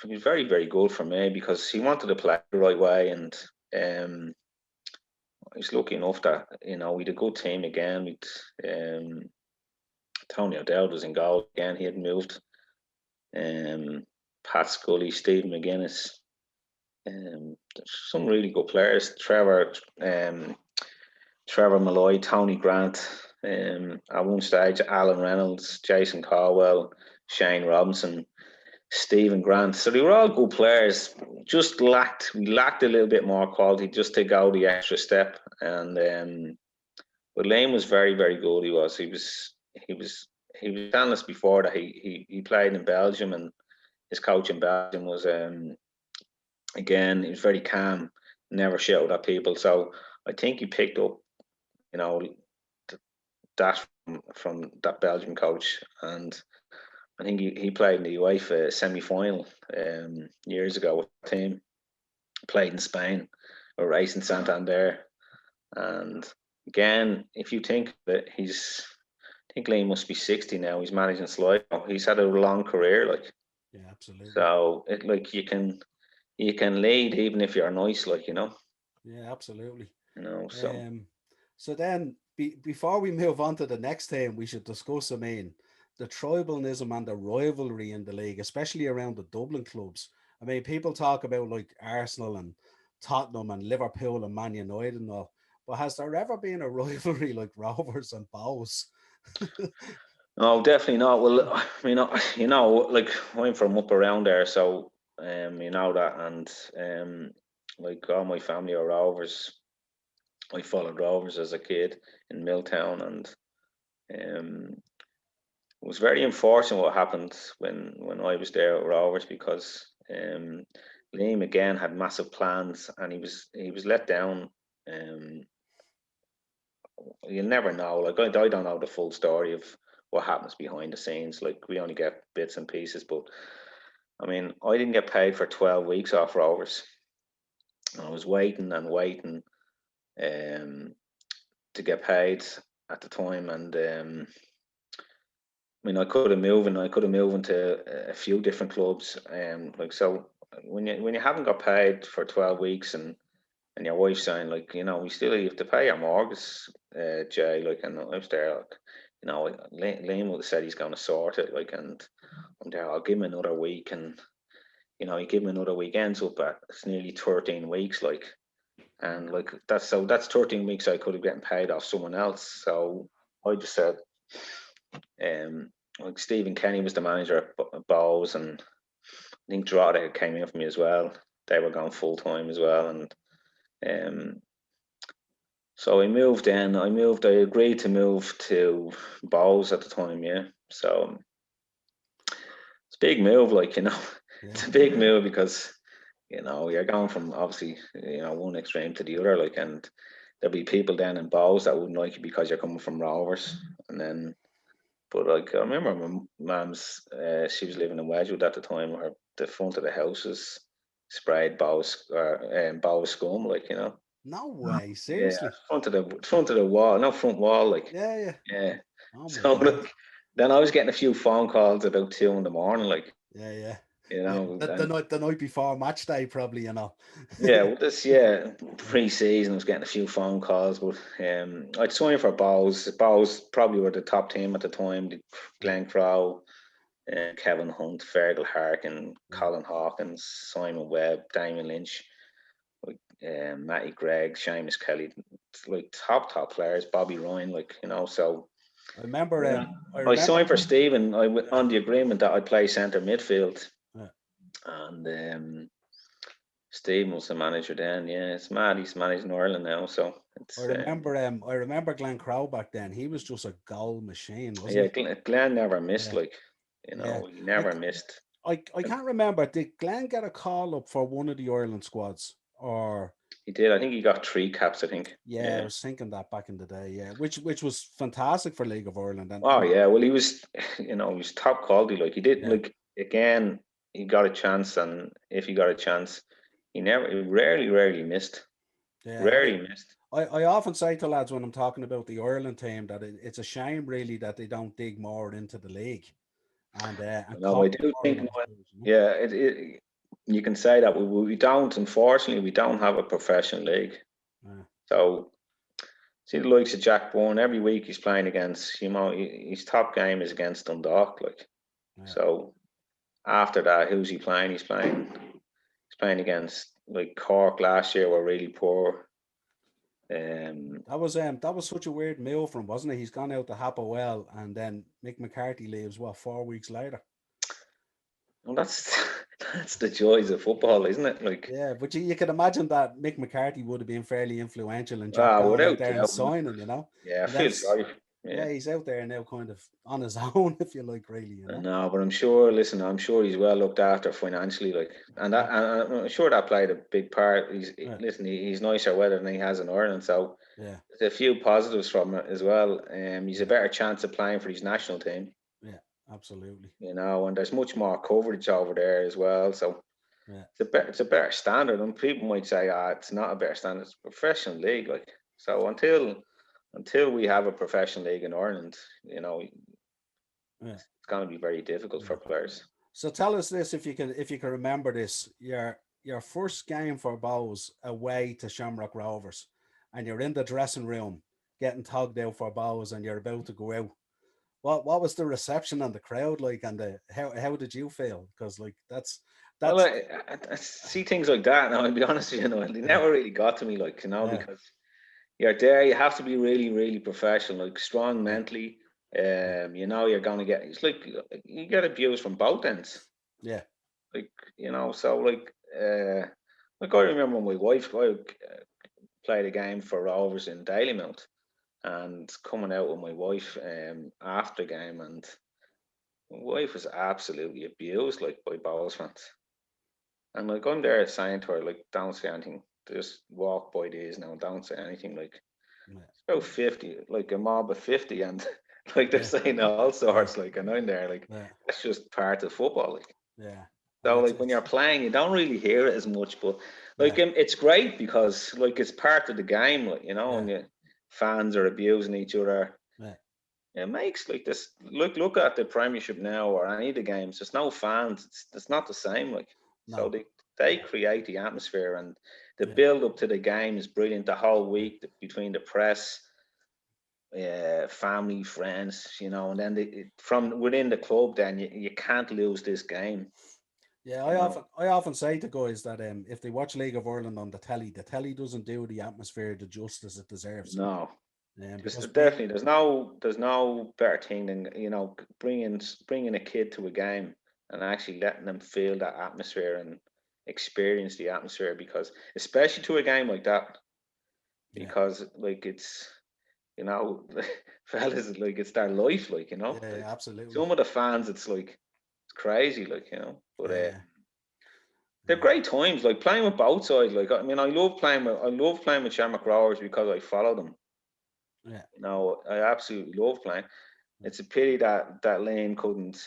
very, very good for me because he wanted to play the right way, and um, he's lucky enough that we had a good team again. With Tony O'Dowd was in goal again. He had moved. Pat Scully, Stephen McGuinness. Some really good players. Trevor Malloy, Tony Grant. At one stage, Alan Reynolds, Jason Caldwell, Shane Robinson, Stephen Grant. So they were all good players. We lacked a little bit more quality just to go the extra step. And but Lane was very, very good. He was telling us before that he played in Belgium, and his coach in Belgium was again, he was very calm, never shouted at people. So I think he picked up, you know, that from that Belgian coach, and I think he played in the UEFA semi-final years ago with the team. Played in Spain or Racing Santander, and again, if you think that I think Liam must be 60 now. He's managing Sligo. He's had a long career, like. Yeah, absolutely. So like you can lead even if you're nice, like. Yeah, absolutely. So So then, before we move on to the next thing, we should discuss, I mean, the tribalism and the rivalry in the league, especially around the Dublin clubs. I mean, people talk about like Arsenal and Tottenham and Liverpool and Man United and all, but has there ever been a rivalry like Rovers and Bows? no, definitely not. Well, I mean, like I'm from up around there, so that, and like all my family are Rovers. I followed Rovers as a kid in Milltown, and um, it was very unfortunate what happened when I was there at Rovers, because Liam again had massive plans, and he was let down. Um, you'll never know. Like, I don't know the full story of what happens behind the scenes. Like, we only get bits and pieces. But I mean, I didn't get paid for 12 weeks off Rovers. I was waiting and waiting um, to get paid at the time, and I mean, I could have moved into a few different clubs. Like, so when you haven't got paid for 12 weeks, and your wife's saying, like, we still have to pay our mortgage, Jay, like, and I was there, like, Liam would have said he's going to sort it, like, and I'm there, I'll give him another week, and you give him another week, ends up at it's nearly 13 weeks, like, and like that's 13 weeks I could have gotten paid off someone else. So I just said, like, Stephen Kenny was the manager at Bowes, and I think Drogheda came in for me as well. They were going full time as well, and um, so I moved in. I agreed to move to Bowes at the time, yeah. So it's a big move, like, Yeah. it's a big move because, you're going from, obviously, one extreme to the other, like, and there'll be people then in Bowes that wouldn't like you because you're coming from Rovers. And then, but like, I remember my mum's, she was living in Wedgwood at the time, where the front of the house was sprayed Bowes scum, like, No way, Yeah, seriously. front of the wall, no, front wall, like, Yeah, yeah. yeah. Oh my So God. like, then I was getting a few phone calls about 2 in the morning, like, Yeah, yeah. you Yeah. know, The and night before match day, probably, yeah, well, pre-season, I was getting a few phone calls, but I'd signed for Bowes. Bowes probably were the top team at the time. Yeah, Glenn Crowe, Kevin Hunt, Fergal Harkin, yeah. Colin Hawkins, Simon Webb, Damien Lynch, like, Matty Gregg, Seamus Kelly, like top players. Bobby Ryan, like, so. I remember Yeah. I I remember signed for Stephen. yeah, On the agreement that I'd play centre midfield, yeah. and Stephen was the manager then. Yeah, it's mad. He's managing Ireland now, so it's I remember Glenn Crowe back then. He was just a goal machine, wasn't yeah. he? Glenn never missed. Yeah, Like, yeah. he I, never missed. I can't remember. Did Glenn get a call up for one of the Ireland squads? Or He did. I think he got 3 caps. I think. yeah, I Yeah. was thinking that back in the day. Yeah, which was fantastic for League of Ireland. Oh And yeah. Well, he was. He was top quality. Like, he did. yeah, Like, again, he got a chance, and if he got a chance, he rarely missed. yeah. Rarely missed. I often say to lads when I'm talking about the Ireland team that it's a shame really that they don't dig more into the league and No, call I do more of think, those players. yeah, you can say that we don't. Unfortunately, we don't have a professional league. Yeah, So, see the likes of Jack Bourne. Every week he's playing against. His top game is against Dundalk. Like, yeah. so after that, who's he playing? He's playing. He's playing against, like, Cork last year. Were really poor. That was such a weird move from, wasn't it? He's gone out to Hapoel and then Mick McCarthy leaves 4 weeks later. Well, that's that's the joys of football, isn't it? Like, Yeah, but you can imagine that Mick McCarthy would have been fairly influential in Jack going out without there and doubt. signing. Yeah, I And feel that's sorry. Yeah. yeah, he's out there now kind of on his own, if you like, really. No, but I'm sure. Listen, I'm sure he's well looked after financially, like, Yeah, and I'm sure that played a big part. yeah, Listen, he's nicer weather than he has in Ireland, so yeah, there's a few positives from it as well. He's a yeah, better chance of playing for his national team, yeah, absolutely. and there's much more coverage over there as well. So Yeah, it's a better standard, and people might say, it's not a better standard. It's a professional league, like, so until we have a professional league in Ireland, yeah, it's going to be very difficult yeah. for players. So tell us this if you can remember this. Your first game for Bows away to Shamrock Rovers, and you're in the dressing room getting togged out for Bows, and you're about to go out. What was the reception and the crowd like, and how did you feel? Because like Well, that's I see things like that now. I'll be honest with you, they yeah, never really got to me, like, yeah, because you're there. You have to be really, really professional, like, strong yeah, mentally. yeah, You're going to get. It's like you get abused from both ends. yeah, Like, so, like, I remember my wife. I played a game for Rovers in Dalymount, and coming out with my wife after the game, and My wife was absolutely abused, like, by Bowls fans. And like I'm there saying to her, like, don't say anything. Just walk by these now, don't say anything. Like, Yeah, it's about 50, like a mob of 50, and like they're yeah, saying all yeah, sorts, like, and I'm there, like, yeah, that's just part of football. Like, yeah. And so like when you're playing, you don't really hear it as much, but like yeah, it's great because like it's part of the game, like, yeah, and you, fans are abusing each other. yeah. It makes like this. Look at the Premiership now or any of the games. There's no fans. It's not the same. Like, so No, they create the atmosphere, and the yeah, build up to the game is brilliant. The whole week between the press, family, friends, and then from within the club, then you can't lose this game. yeah. You know. I often say to guys that if they watch League of Ireland on the telly doesn't do the atmosphere the justice it deserves. No, Because being definitely there's no better thing than bringing a kid to a game and actually letting them feel that atmosphere and experience the atmosphere, because especially to a game like that, yeah, because like it's fellas, like it's their life, like, yeah, like absolutely, some of the fans, it's like it's crazy, like, but yeah, they're yeah, great times, like playing with both sides. Like, I mean, I love playing with Shamrock Rovers because I follow them. yeah, I absolutely love playing. It's a pity that Lane couldn't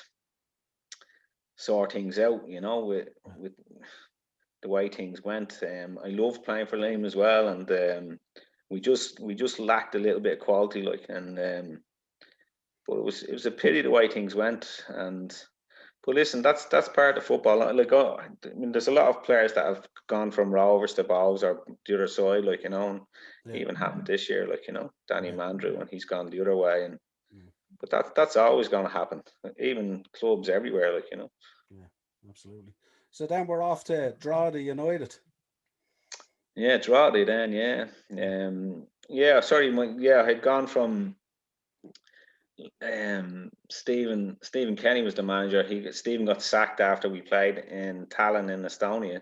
sort things out, yeah, with the way things went. I love playing for Lane as well, and we just lacked a little bit of quality, like, and but it was a pity the way things went. And but listen, that's part of football. Like, oh, I mean, there's a lot of players that have gone from Rovers to Bows or the other side, like, and yeah, even happened this year, like, Danny yeah, Mandrew, and he's gone the other way, and mm, but that's always going to happen. Even clubs everywhere, like, yeah, absolutely. So then we're off to draw the United. Yeah, Drogheda then, yeah. Yeah, Yeah, sorry, I had gone from Stephen Kenny was the manager. Stephen got sacked after we played in Tallinn in Estonia,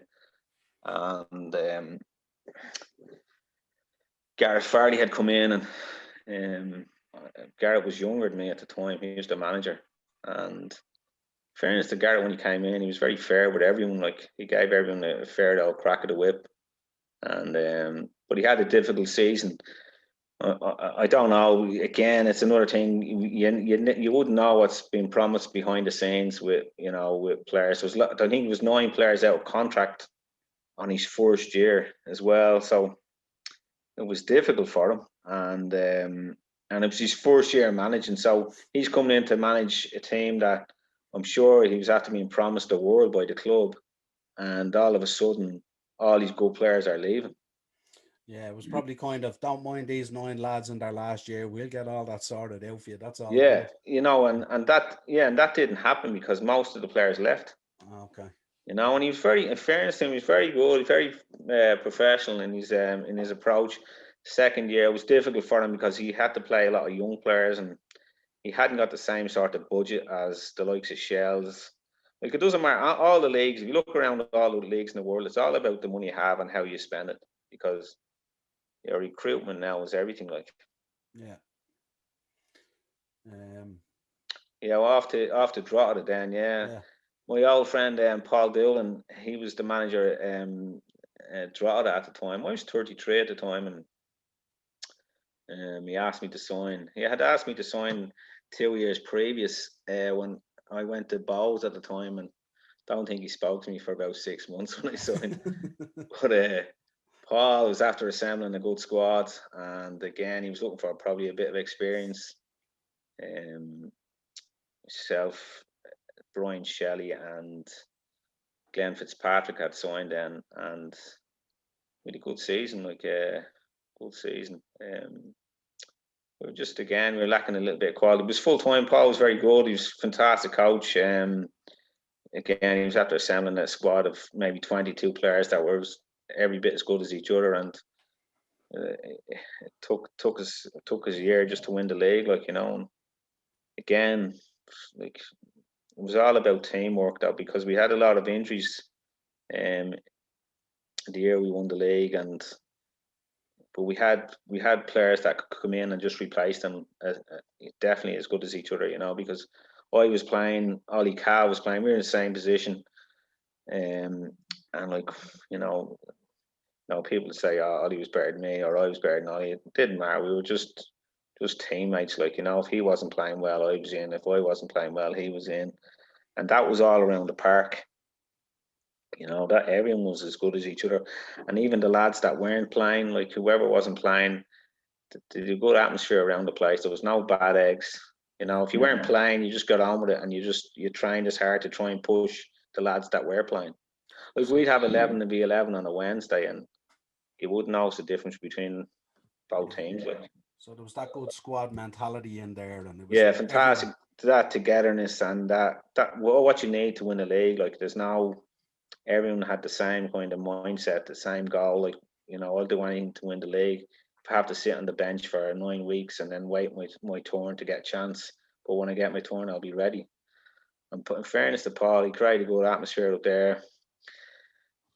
and Gareth Farley had come in, and Gareth was younger than me at the time. He was the manager, and fairness to Gareth, when he came in, he was very fair with everyone. Like, he gave everyone a fair old crack of the whip, and but he had a difficult season. I don't know. Again, it's another thing. You wouldn't know what's been promised behind the scenes with players. I think it was 9 players out of contract on his first year as well, so it was difficult for him. And it was his first year managing, so he's coming in to manage a team that I'm sure he was after being promised the world by the club, and all of a sudden, all these good players are leaving. yeah. It was probably kind of don't mind these 9 lads in their last year. We'll get all that sorted out for you. That's all Yeah, good. and that didn't happen because most of the players left. Okay. And he was very, in fairness to him, he was very good, very professional in his approach. Second year was difficult for him because he had to play a lot of young players, and he hadn't got the same sort of budget as the likes of Shells. Like, it doesn't matter. All the leagues, if you look around at all the leagues in the world, it's all about the money you have and how you spend it, because your recruitment now is everything. Like, Yeah. Um. off to Drogheda then, yeah. Yeah. My old friend Paul Doolan, he was the manager at Drogheda at the time. I was 33 at the time, and he asked me to sign. He had asked me to sign 2 years previous, when I went to Bowes at the time, and don't think he spoke to me for about 6 months when I signed. But Paul was after assembling a good squad, and again, he was looking for probably a bit of experience. Um, Self, Brian Shelley and Glenn Fitzpatrick had signed then, and really good season, like good season. We were lacking a little bit of quality. It was full time. Paul was very good. He was a fantastic coach. Again, he was after assembling a squad of maybe 22 players that were every bit as good as each other, and it took us a year just to win the league, like, And again, like, it was all about teamwork though, because we had a lot of injuries. Um, the year we won the league, and but we had players that could come in and just replace them, definitely as good as each other, because I was playing, Ollie Carr was playing. We were in the same position, and like you know, people say, "Oh, Ollie was better than me," or "I was better than Ollie." It didn't matter. We were just teammates. Like if he wasn't playing well, I was in. If I wasn't playing well, he was in, and that was all around the park. That everyone was as good as each other, and even the lads that weren't playing, like whoever wasn't playing, there's a good atmosphere around the place. There was no bad eggs. If you weren't playing, you just got on with it, and you trained as hard to try and push the lads that were playing. Like we'd have 11 to be 11 on a Wednesday, and you wouldn't notice the difference between both teams. Like, So there was that good squad mentality in there, and it was yeah, like fantastic. everyone. That togetherness and that what you need to win a league. Like, everyone had the same kind of mindset, the same goal. Like, I'll do anything to win the league. If I have to sit on the bench for 9 weeks and then wait my turn to get a chance, but when I get my turn, I'll be ready. And in fairness to Paul, he created a good atmosphere up there.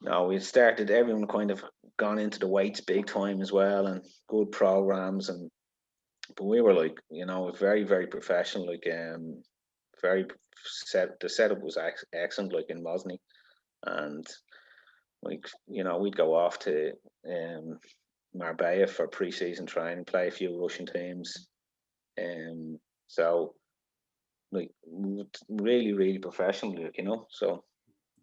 No, we started. Everyone kind of gone into the weights big time as well, and good programs. But we were like, very very professional. Like, very set. The setup was excellent. Like in Mosney, and like we'd go off to Marbella for pre-season training, play a few Russian teams, so like really really professional, so.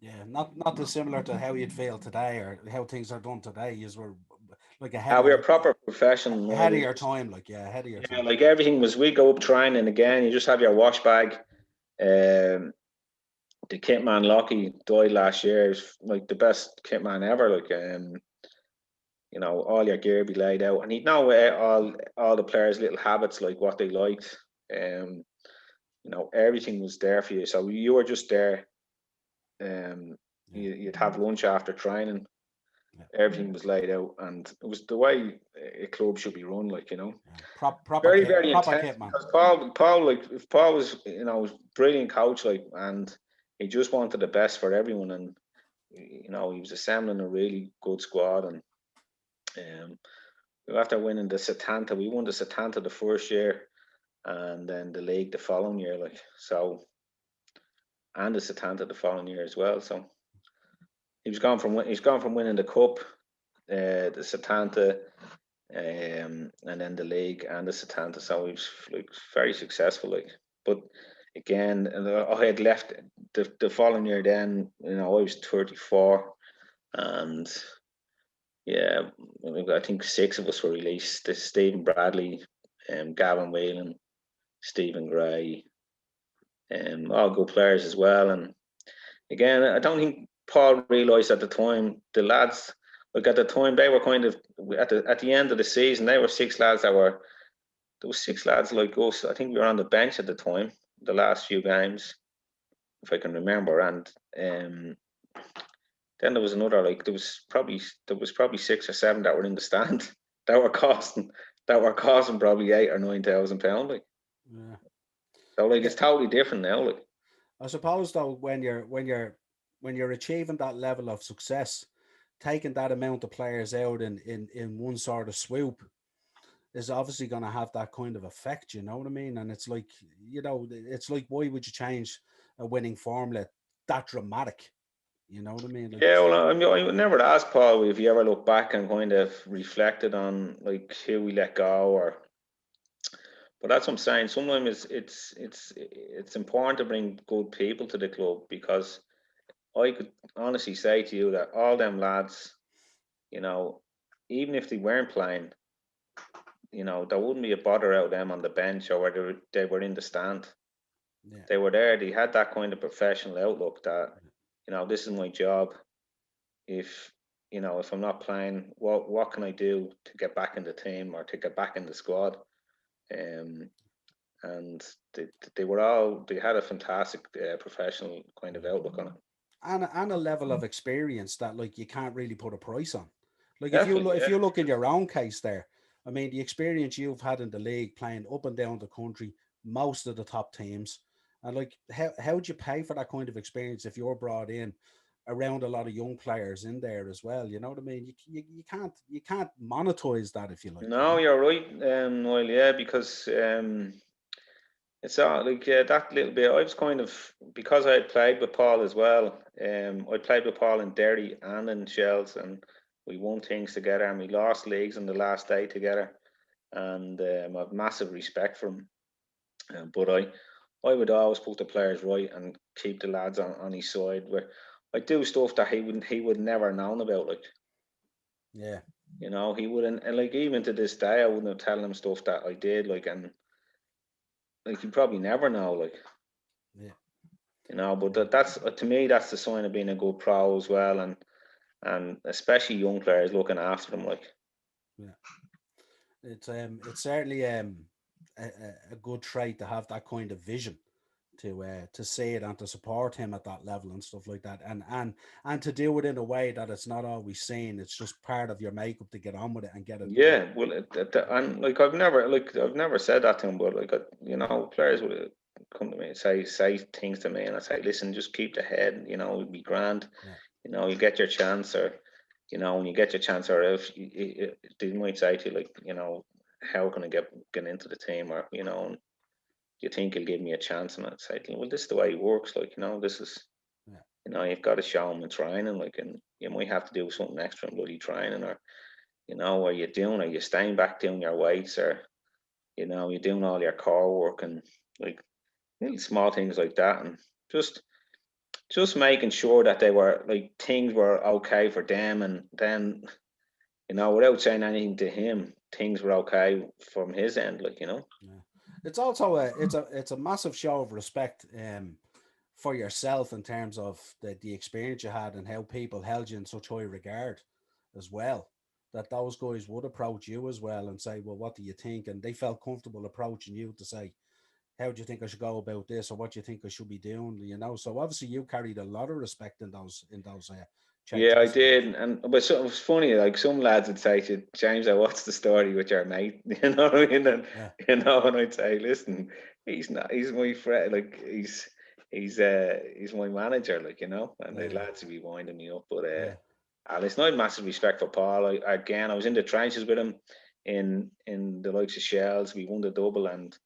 Yeah, not dissimilar to how you'd feel today or how things are done today. You were like We were proper professional. ahead of your time, like ahead of your Yeah, time. like everything was. We go up training again. You just have your wash bag. Um, the kit man Lockie died last year. He's like the best kit man ever. Like, all your gear be laid out, and he'd know all the players' little habits, like what they liked. Um, everything was there for you. So you were just there. Yeah, You'd have lunch after training. yeah, Everything was laid out, and it was the way a club should be run. Like, yeah. very very Proper intense, kit man. because Paul, like, if Paul was, was a brilliant coach, like, and he just wanted the best for everyone, and he was assembling a really good squad. And um, after winning the Setanta, we won the Setanta the first year, and then the league the following year, like, so, and the Setanta the following year as well. So he's gone from winning the cup, the Setanta, and then the league and the Setanta. So he was like very successful. Like, but again, I had left the following year. Then I was 34, and yeah, I think 6 of us were released. There's Stephen Bradley, Gavin Whelan, Stephen Gray, all good players as well. And again, I don't think Paul realised at the time, the lads, like at the time, they were kind of at the end of the season. They were 6 lads there was 6 lads like us. I think we were on the bench at the time, the last few games, if I can remember. And then there was another, like, there was probably 6 or 7 that were in the stand that were costing probably £8,000 or £9,000. Like, Yeah. so, like, it's totally different now. Like, I suppose though, when you're achieving that level of success, taking that amount of players out in one sort of swoop is obviously going to have that kind of effect. You know what I mean? And it's like, it's like, why would you change a winning formula that dramatic? You know what I mean? Like, yeah, well, I mean, I would never ask Paul if you ever look back and kind of reflected on like who we let go, or. But that's what I'm saying. Sometimes it's important to bring good people to the club, because I could honestly say to you that all them lads, you know, even if they weren't playing, there wouldn't be a bother out of them on the bench, or whether they were in the stand. yeah, They were there. They had that kind of professional outlook that, this is my job. If if I'm not playing, what can I do to get back in the team or to get back in the squad? Um, and they had a fantastic professional kind of outlook on it. and a level of experience that like you can't really put a price on. Like Definitely, if yeah. you look in your own case there, I mean the experience you've had in the league playing up and down the country, most of the top teams, and like how would you pay for that kind of experience if you're brought in around a lot of young players in there as well? You know what I mean? You can't monetize that if you like. No, you're right, Noel. Yeah, because It's all like that little bit. I was kind of, because I had played with Paul as well. I played with Paul in Derry and in Shells, and we won things together, and we lost leagues on the last day together. And I have massive respect for him. But I would always put the players right and keep the lads on his side. Where I do stuff that he would never known about. Like, Yeah, he wouldn't. And like, even to this day, I wouldn't have telling him stuff that I did. Like, and like, he probably never know. Like, yeah, but yeah, that's to me, that's the sign of being a good pro as well, and especially young players looking after them. Like, yeah. It's certainly a good trait to have that kind of vision, to say it and to support him at that level and stuff like that, and to do it in a way that it's not always seen. It's just part of your makeup to get on with it and get it done. yeah, well, and like I've never said that to him, but like players would come to me and say things to me, and I say, listen, just keep the head, it'll be grand, Yeah, you get your chance, or when you get your chance, or if they might say to you, like, how can I get into the team, or and do you think he'll give me a chance? And I'd say to him, well, this is the way it works, like, this is, yeah, you've got to show him in training, like, and you might have to do something extra in bloody training, or are you doing? Are you staying back doing your weights, or you're doing all your core work, and like little small things like that, and just making sure that they were like things were okay for them, and then without saying anything to him, things were okay from his end, like yeah. It's also a massive show of respect, for yourself, in terms of the experience you had and how people held you in such high regard as well. That those guys would approach you as well and say, "Well, what do you think?" And they felt comfortable approaching you to say, "How do you think I should go about this?" or "What do you think I should be doing?" So obviously you carried a lot of respect in those Yeah, I changeable did, situations. but so, it was funny. Like, some lads would say to James, "What's the story with your mate?" You know what I mean? And Yeah, and I'd say, "Listen, he's not. He's my friend. Like, he's my manager. Like, And the yeah, lads would be winding me up. But yeah, listen, I had massive respect for Paul. I was in the trenches with him in the likes of Shells. We won the double, and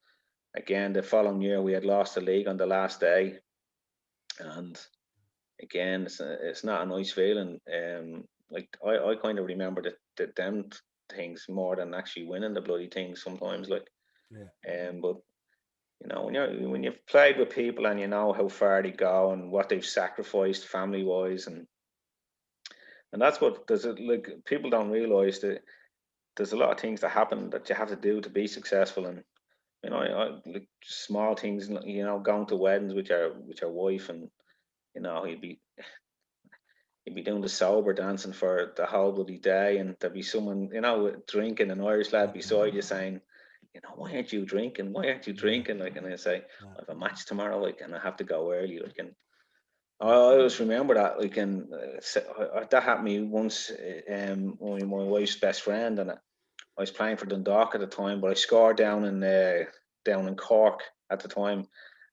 again the following year we had lost the league on the last day, and again, it's not a nice feeling. Like, I kind of remember that them things more than actually winning the bloody things sometimes. Like, yeah, but when you've played with people and you know how far they go and what they've sacrificed family wise, and that's what there's like, people don't realize that there's a lot of things that happen that you have to do to be successful, and like small things, going to weddings with your wife, and you'd be doing the sober dancing for the whole bloody day, and there'd be someone, drinking, an Irish lad beside you saying, "Why aren't you drinking? Why aren't you yeah, drinking?" Like, and I say, yeah, "I have a match tomorrow, like, and I have to go early." Like, and I yeah, always remember that, like, and that happened to me once. My wife's best friend, and I was playing for Dundalk at the time, but I scored down in Cork at the time.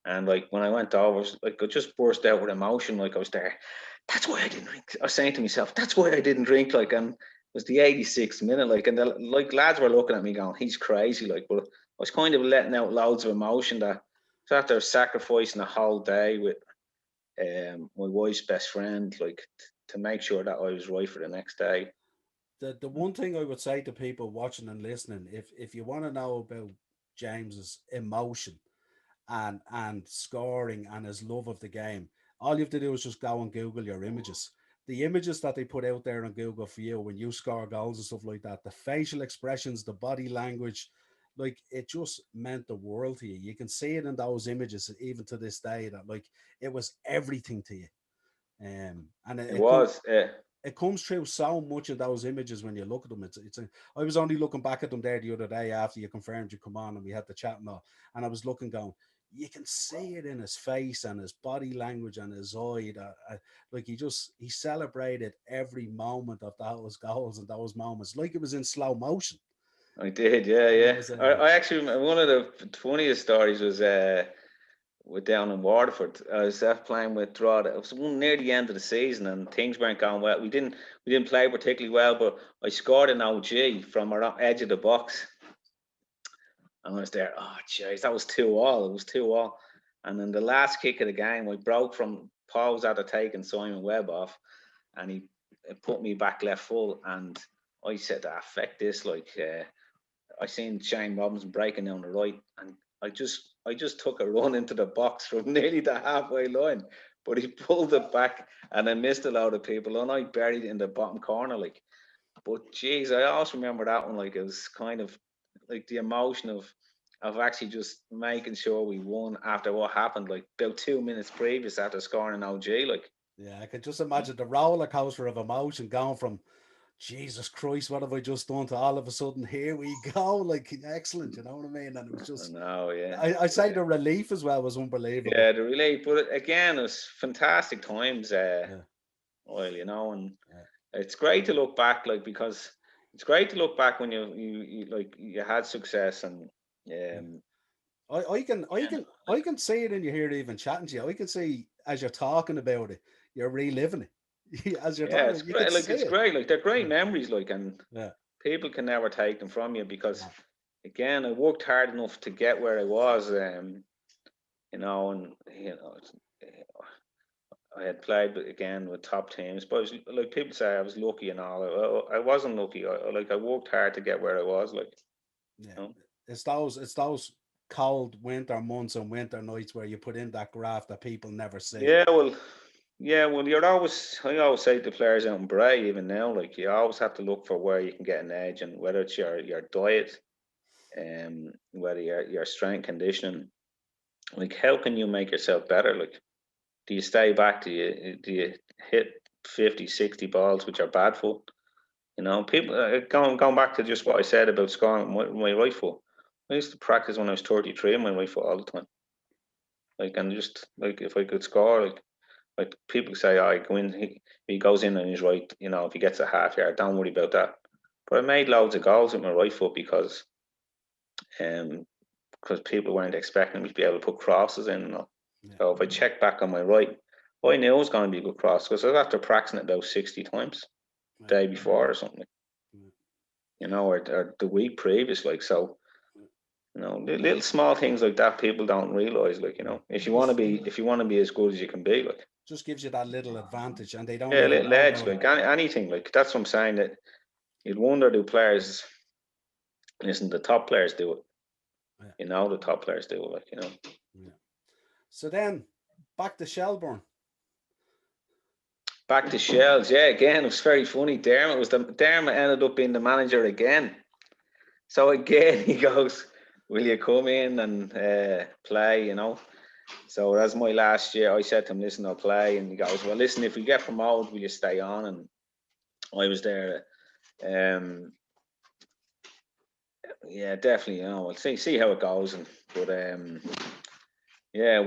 And like, when I went over, like, I just burst out with emotion. Like, I was there. That's why I didn't drink. I was saying to myself, that's why I didn't drink. Like, and it was the 86th minute. Like, and like, lads were looking at me going, "He's crazy." Like, but I was kind of letting out loads of emotion, that so after sacrificing a whole day with my wife's best friend, like, to make sure that I was right for the next day. the one thing I would say to people watching and listening, if you want to know about James's emotion and scoring and his love of the game, all you have to do is just go and Google your images. The images that they put out there on Google for you when you score goals and stuff like that, the facial expressions, the body language, like, it just meant the world to you. You can see it in those images even to this day, that like it was everything to you. And It was. it comes through so much in those images when you look at them. I was only looking back at them there the other day after you confirmed you come on and we had the chat and all, and I was looking, going, you can see it in his face and his body language and his eye. Like, he celebrated every moment of those goals and those moments like it was in slow motion. I did, yeah, It yeah. was I actually remember one of the funniest stories was with down in Waterford. I was playing with Drogheda. It was near the end of the season, and things weren't going well. We didn't play particularly well, but I scored an OG from our edge of the box, And I was there, oh, jeez, that was 2-all. It was 2-all. And then the last kick of the game, I broke from Paul was after taking Simon Webb off, and he put me back left full. And I said, ah, feck this. Like, I seen Shane Robinson breaking down the right, and I just took a run into the box from nearly the halfway line. But he pulled it back, and I missed a load of people, and I buried it in the bottom corner. Like, but geez, I always remember that one. Like, it was kind of like the emotion of actually just making sure we won after what happened, like about 2 minutes previous after scoring an OG. Like, Yeah, I can just imagine the roller coaster of emotion going from Jesus Christ, what have I just done to all of a sudden here we go. Like excellent, you know what I mean? And it was I just know, yeah, I say yeah, the relief as well was unbelievable. yeah, the relay. But again, it was fantastic times. Yeah, Well, and yeah. it's great to look back, like, because it's great to look back when you like you had success and Yeah. um I can see it in you here even chatting to you. I can see as you're talking about it, you're reliving it. As you're yeah, talking, it's you can great. Like, see it's it. great. Like, they're great Yeah, memories. Like, and yeah, people can never take them from you because, no, again, I worked hard enough to get where I was. And I had played again with top teams, but like people say, I was lucky and all. I wasn't lucky. I worked hard to get where I was. Like, yeah. you know. It's those cold winter months and winter nights where you put in that graft that people never see. Yeah, well, yeah, well, you're always. I always say to players out in Bray, even now, like, you always have to look for where you can get an edge, and whether it's your diet, whether your strength conditioning, like, how can you make yourself better? Like, do you stay back? Do you hit 50, 60 balls, which are bad foot? People, going back to just what I said about scoring with my right foot. I used to practice when I was 33 on my right foot all the time. Like, and just like, if I could score, like people say, oh, I go in, he goes in and he's right. If he gets a half yard, don't worry about that. But I made loads of goals with my right foot um because people weren't expecting me to be able to put crosses in. Yeah, So if I check back on my right, I knew it was going to be a good cross because I was after practicing it about 60 times yeah, the day before or something. yeah, Or the week previous. Like, so, yeah. little small things like that people don't realize. Like, Yeah. if you want to Just be, as good as you can be, like, just gives you that little advantage, and they don't yeah, even little know edge, about it. like, anything. Like, that's what I'm saying. That you'd wonder, do players listen? The top players do it. Yeah, The top players do it. Like. yeah. So then, back to Shelburne. Back to Shells, yeah. Again, it was very funny. Dermot ended up being the manager again. So again, he goes, "Will you come in and play?" So that's my last year. I said to him, "Listen, I'll play." And he goes, "Well, listen, if we get promoted, will you stay on?" And I was there. Um, yeah, definitely. We'll see how it goes. But yeah, it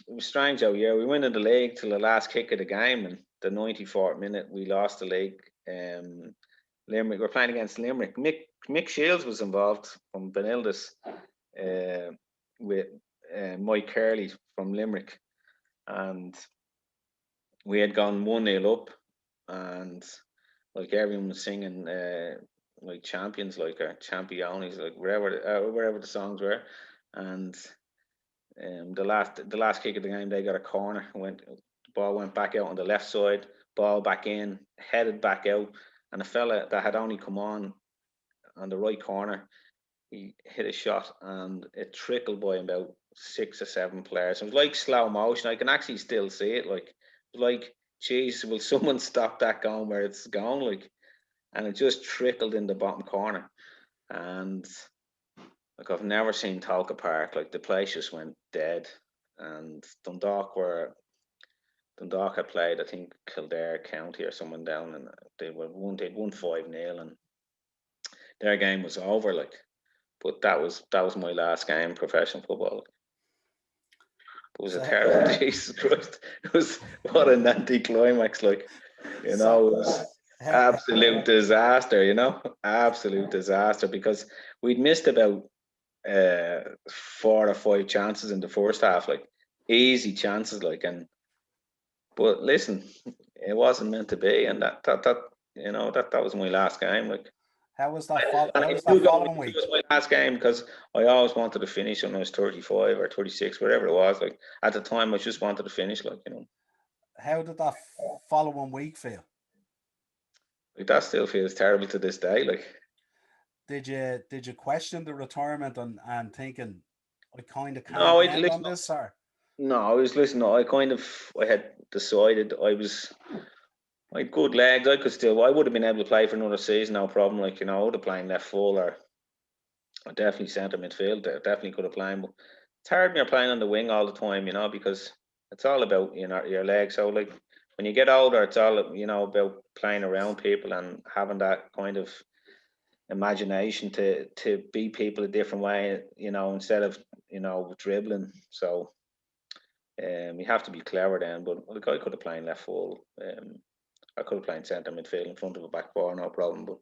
was strange out here. We went in the league till the last kick of the game, and the 94th minute we lost the league. Limerick. We're playing against Limerick. Mick Shields was involved from Benildus, uh, with Mike Curley from Limerick, and we had gone 1-0 up, and like everyone was singing like champions, like, or championis, like wherever the songs were, and the last kick of the game, they got a corner. The ball went back out on the left side, ball back in, headed back out, and a fella that had only come on the right corner, he hit a shot and it trickled by about 6 or 7 players. It was like slow motion. I can actually still see it. Like, geez, will someone stop that going where it's going? Like, and it just trickled in the bottom corner. And like, I've never seen Talca Park. Like, the place just went dead. And Dundalk had played, I think, Kildare County or someone down, and they'd won 5-0, and their game was over. Like, but that was my last game in professional football. It was a So, terrible. Jesus Christ! It was, what an anticlimax. Like, it so, was absolute disaster. Absolute disaster, because we'd missed about 4 or 5 chances in the first half, like easy chances, like. And but listen, it wasn't meant to be, and that was my last game, like. How was that? And How I was that knew following it week? was my last game because I always wanted to finish when I was 35 or 36, whatever it was. Like at the time, I just wanted to finish. How did that following week feel? Like that still feels terrible to this day. Like Did you question the retirement and thinking I kind of no, can't I end on listen. this, or No, I was listening. I had decided I had good legs. I would have been able to play for another season, no problem. I would have played left full or definitely centre midfield. I definitely could have played, but it's hard when you're playing on the wing all the time, because it's all about your legs. So like when you get older, it's all about playing around people and having that kind of imagination to beat people a different way, instead of dribbling. So you have to be clever then. But like I could have played left full. I could have played centre midfield in front of a back four, no problem. But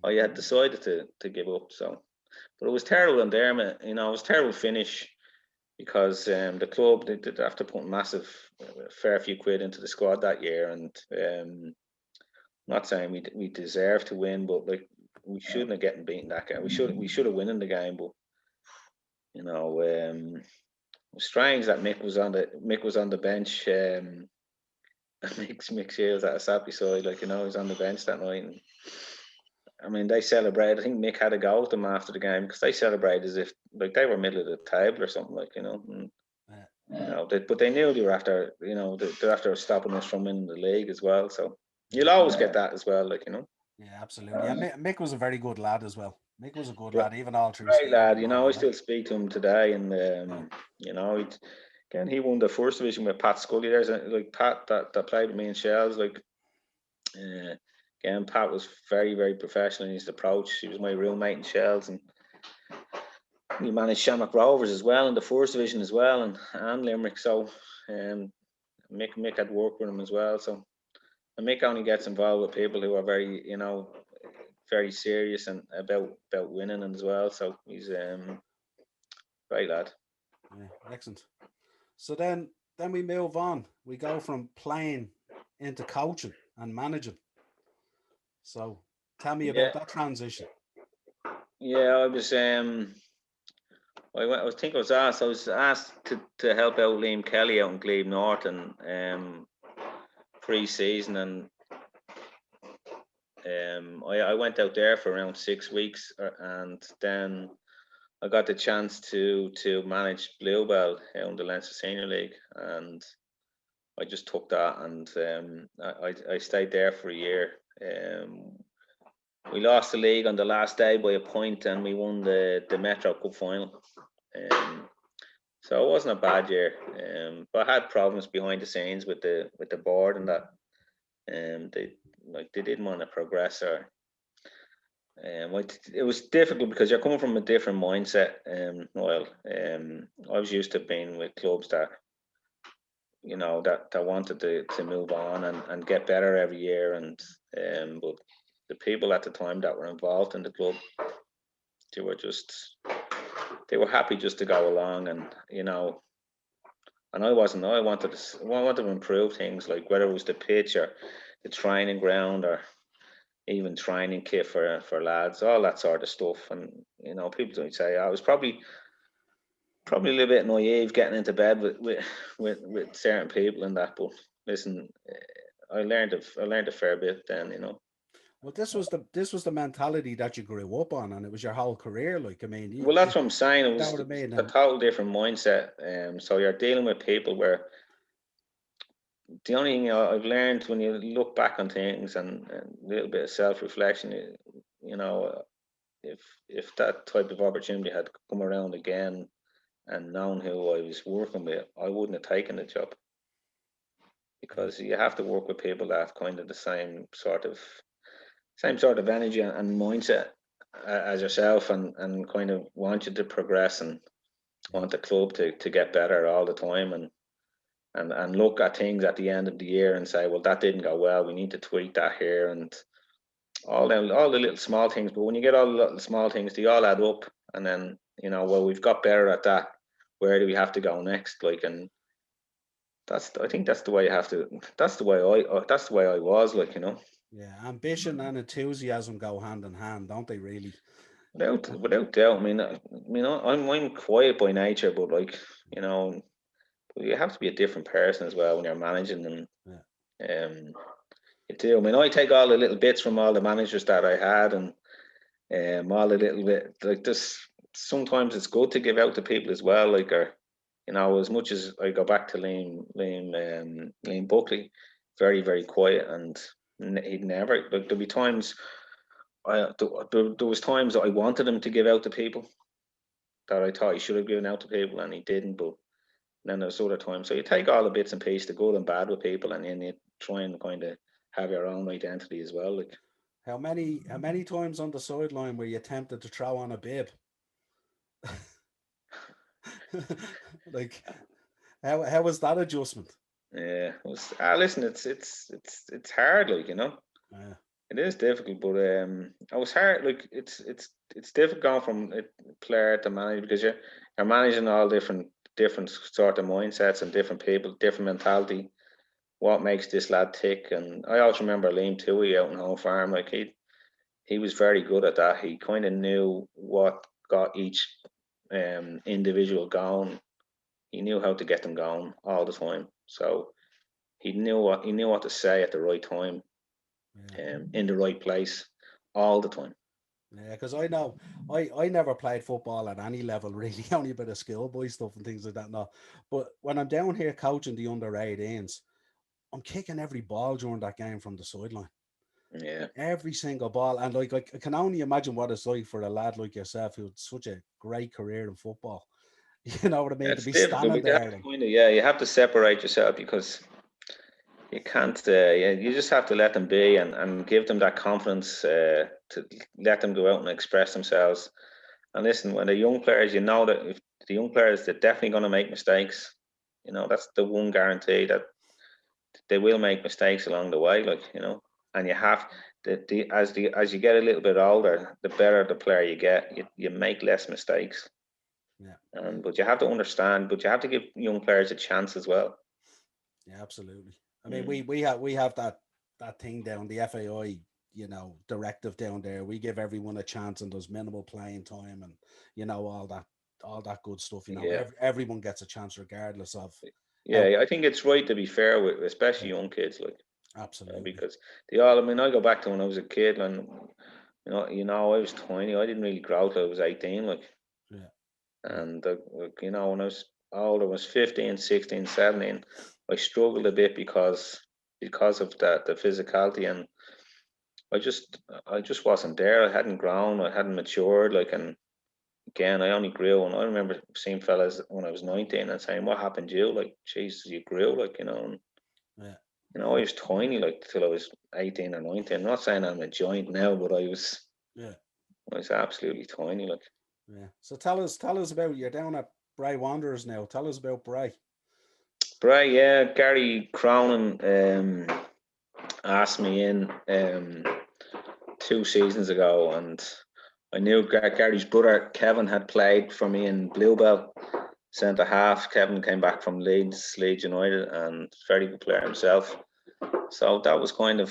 I had decided to give up. So, but it was terrible in there, man. It was a terrible finish because the club they did have to put massive, fair few quid into the squad that year, and not saying we deserved to win, but like we shouldn't have gotten beaten that game. We should have won in the game, but it was strange that Mick was on the bench. Mick Shields that I sat beside, he was on the bench that night. And, I mean, they celebrated. I think Mick had a go with them after the game because they celebrated as if like they were middle of the table or something, And, but they knew they were after, they're after stopping us from winning the league as well. So you'll always get that as well, yeah, absolutely. Yeah, Mick was a very good lad as well. Mick was a good Great, lad, even all through great Stephen lad. and all. I still speak to him today, and again he won the first division with Pat Scully. There's like Pat that played with me in Shells, Uh, again, Pat was very, very professional in his approach. He was my roommate in Shells, and we managed Shamrock Rovers as well in the first division as well, and Limerick. So, Mick had worked with him as well. So, and Mick only gets involved with people who are very, very serious and about winning as well. So he's great lad. Yeah, excellent. So then we move on. We go from playing into coaching and managing. So tell me about Yeah, that transition. yeah. I was asked to help out Liam Kelly out in Glebe North and pre-season, and I went out there for around 6 weeks, and then I got the chance to manage Bluebell out in the Leinster Senior League, and I just took that, and I stayed there for a year. We lost the league on the last day by a point, and we won the Metro Cup final. So it wasn't a bad year, but I had problems behind the scenes with the board and that. They didn't want to progress, or it was difficult because you're coming from a different mindset. Niall, I was used to being with clubs that that wanted to move on and get better every year, and but the people at the time that were involved in the club, they were just they were happy just to go along, and I wasn't. I wanted to improve things, like whether it was the pitch or the training ground or even training kit for lads, all that sort of stuff. And people don't say I was probably a little bit naive getting into bed with certain people and that. But listen, I learned a fair bit then. Well, this was the mentality that you grew up on, and it was your whole career. Like, I mean, Well, that's what I'm saying. It you know was, what I it was mean? a And total different mindset. So you're dealing with people where the only thing I've learned when you look back on things and a little bit of self-reflection, you know, if that type of opportunity had come around again and known who I was working with, I wouldn't have taken the job, yeah, because you have to work with people that have kind of the same sort of energy and mindset as yourself, and kind of want you to progress and yeah, want the club to get better all the time, and look at things at the end of the year and say, well, that didn't go well, we need to tweak that here, and all the little small things. But when you get all the little small things, they all add up, and then well, we've got better at that. Where do we have to go next? And I think that's the way you have to. That's the way I was. Yeah, ambition and enthusiasm go hand in hand, don't they? Really. Without doubt. I'm quiet by nature, but like you know, you have to be a different person as well when you're managing, and Yeah. um, you do. I mean, I take all the little bits from all the managers that I had, and all the little bit like this. Sometimes it's good to give out to people as well, like or as much as I go back to Liam Buckley, very very quiet, and he'd never like there'd be times there was times that I wanted him to give out to people that I thought he should have given out to people and he didn't, but then there's other times. So you take all the bits and pieces, the good and bad with people, and then you try and kind of have your own identity as well. Like How many times on the sideline were you tempted to throw on a bib? Like how was that adjustment? yeah, listen, it's hard, like Yeah, it is difficult, but I was hard. Like it's difficult going from a player to manager because you're managing all different sort of mindsets and different people, different mentality. What makes this lad tick? And I also remember Liam Toohey out in Home Farm. Like he was very good at that. He kind of knew what got each individual going. He knew how to get them going all the time. So he knew what to say at the right time, yeah, in the right place, all the time. yeah. Because I know I never played football at any level really, only a bit of schoolboy stuff and things like that. No, but when I'm down here coaching the under 18s, I'm kicking every ball during that game from the sideline. Yeah, Every single ball, and like I can only imagine what it's like for a lad like yourself who had such a great career in football. You know what I mean? To it's be difficult, standing but you have there to and you have to separate yourself because you can't. You just have to let them be and give them that confidence to let them go out and express themselves. And listen, when the young players, you know that if the young players, they're definitely going to make mistakes. That's the one guarantee that they will make mistakes along the way. Like and you have as you get a little bit older, the better the player you get, you make less mistakes. yeah, And but you have to understand, but you have to give young players a chance as well. yeah, absolutely. I mean, we Mm. we have we have that thing down the FAI, directive down there. We give everyone a chance and there's minimal playing time and all that good stuff. Yeah, Everyone gets a chance regardless of how. yeah. I think it's right to be fair with, especially Yeah, young kids, like absolutely. because they all. I mean, I go back to when I was a kid, and I was tiny. I didn't really grow till I was 18, like, Yeah, yeah, and like, when I was older, I was 15, 16, 17. I struggled a bit because of that the physicality, and I just wasn't there. I hadn't grown. I hadn't matured. Like, and again, I only grew, and I remember seeing fellas when I was 19 and saying, "What happened to you? Like, Jesus, you grew, like, and yeah, I was tiny, like, till I was 18 or 19. I'm not saying I'm a giant now, but yeah, I was absolutely tiny, like. yeah. So tell us about you're down at Bray Wanderers now. Tell us about Bray. But yeah, Gary Cronin asked me in 2 seasons ago, and I knew Gary's brother Kevin had played for me in Bluebell centre half. Kevin came back from Leeds United, and very good player himself. So that was kind of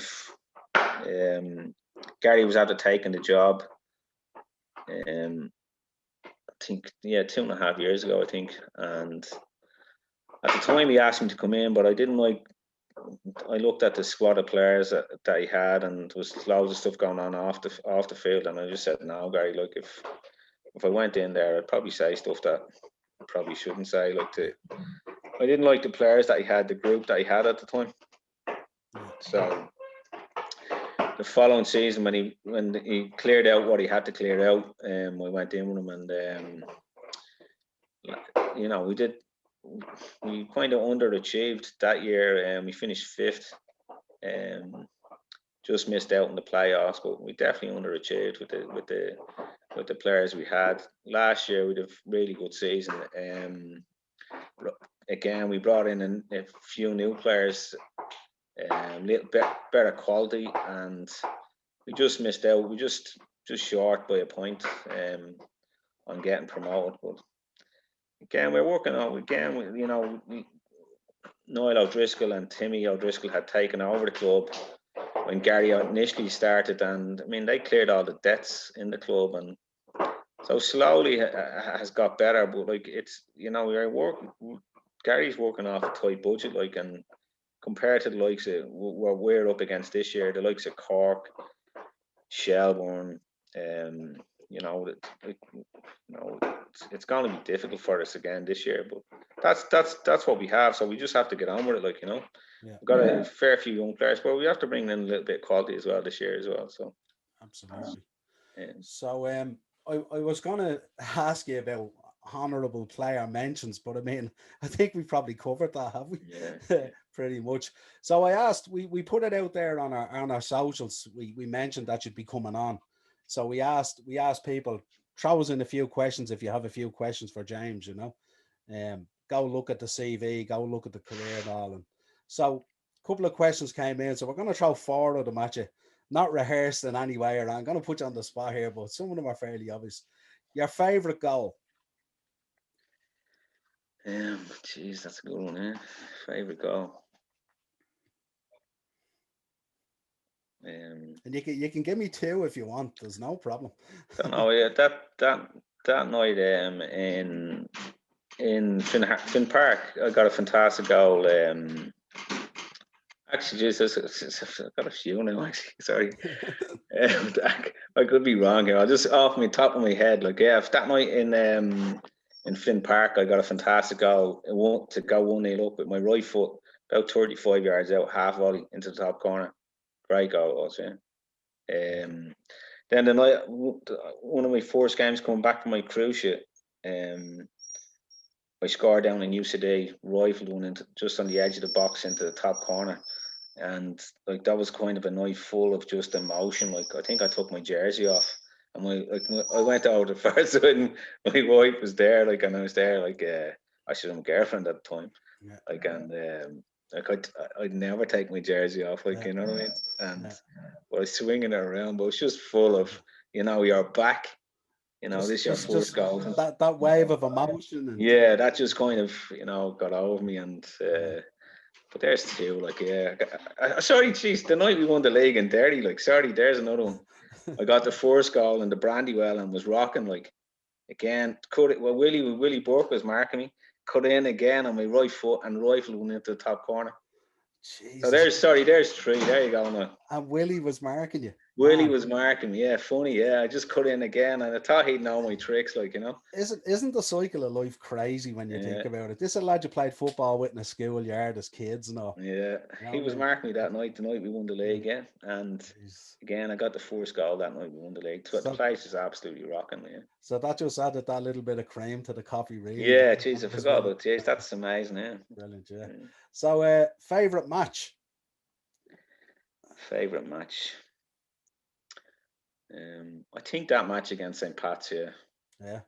um, Gary was after taking the job. I think 2.5 years ago, I think, and at the time he asked me to come in, but I didn't like. I looked at the squad of players that he had, and there was loads of stuff going on off the field, and I just said, "No, Gary. Like if I went in there, I'd probably say stuff that I probably shouldn't say. Like Yeah, I didn't like the players that he had, the group that he had at the time. yeah, So the following season, when he cleared out what he had to clear out, I went in with him, and we did. We kind of underachieved that year, and we finished fifth. Um, just missed out in the playoffs, but we definitely underachieved with the players we had. Last year we had a really good season. Again, we brought in a few new players, little bit better quality, and we just missed out. We just short by a point on getting promoted. But again, we're working on. Again, Niall O'Driscoll and Timmy O'Driscoll had taken over the club. when Gary initially started, and I mean they cleared all the debts in the club, and so slowly has got better. But like it's we're working. Gary's working off a tight budget, like, and compared to the likes of what we're up against this year, the likes of Cork, Shelbourne, you know, it's going to be difficult for us again this year. But that's what we have. So we just have to get on with it, like Yeah, we've got a fair few young players, but we have to bring in a little bit of quality as well this year as well. So absolutely. yeah. So I was gonna ask you about honourable player mentions, but I mean, I think we probably covered that, have we? Yeah. Pretty much. So I asked, we put it out there on our socials. We mentioned that you'd be coming on. So we asked people, throw us in a few questions if you have a few questions for James, go look at the CV, go look at the career and all. And so a couple of questions came in. So we're gonna throw four of them at you, not rehearsed in any way, or I'm going to put you on the spot here, but some of them are fairly obvious. Your favorite goal? Jeez, that's a good one, eh? Favorite goal. And you can give me two if you want. There's no problem. Don't know. Yeah, that night in Finn Park, I got a fantastic goal. Actually, Jesus, I've got a few now. Actually, sorry. I could be wrong here. I'll just off my top of my head. Like, yeah, that night in Finn Park, I got a fantastic goal. To go 1-0 up with my right foot, about 35 yards out, half volley into the top corner. Great goal, it was, yeah. Then the night, one of my first games coming back from my cruise ship, I scored down in UCD, rifled one into just on the edge of the box into the top corner. And like that was kind of a night full of just emotion. Like I think I took my jersey off, and I went out the far side, and my wife was there. Like, and I was there. Like, I should have my girlfriend at the time. Yeah. Like, and like I'd never take my jersey off. Like, you know what I mean? And I was swinging it around, but it's just full of you're back. This is your first goal. That wave of emotion. And yeah, that just kind of got over me. And but there's two, like, yeah. Sorry, geez, the night we won the league in Derry, like, sorry, there's another one. I got the first goal in the Brandywell and was rocking, like, again, cut it. Well, Willie Burke was marking me, cut in again on my right foot and rifled one into the top corner. Jesus. So there's three. There you go now. And Willie was marking you. Willie was marking me, yeah, funny, yeah. I just cut in again, and I thought he'd know my tricks, like, Isn't the cycle of life crazy when you think about it? This is a lad you played football with in a schoolyard as kids and all. Yeah, he was marking me that night, the night we won the league, yeah. And again, I got the first goal that night we won the league. So the place is absolutely rocking, yeah. So that just added that little bit of cream to the coffee, really. Yeah, jeez, I forgot about this. That's amazing, yeah. Brilliant, yeah. So, favourite match? Favourite match? I think that match against St. Pat's, yeah. Yeah.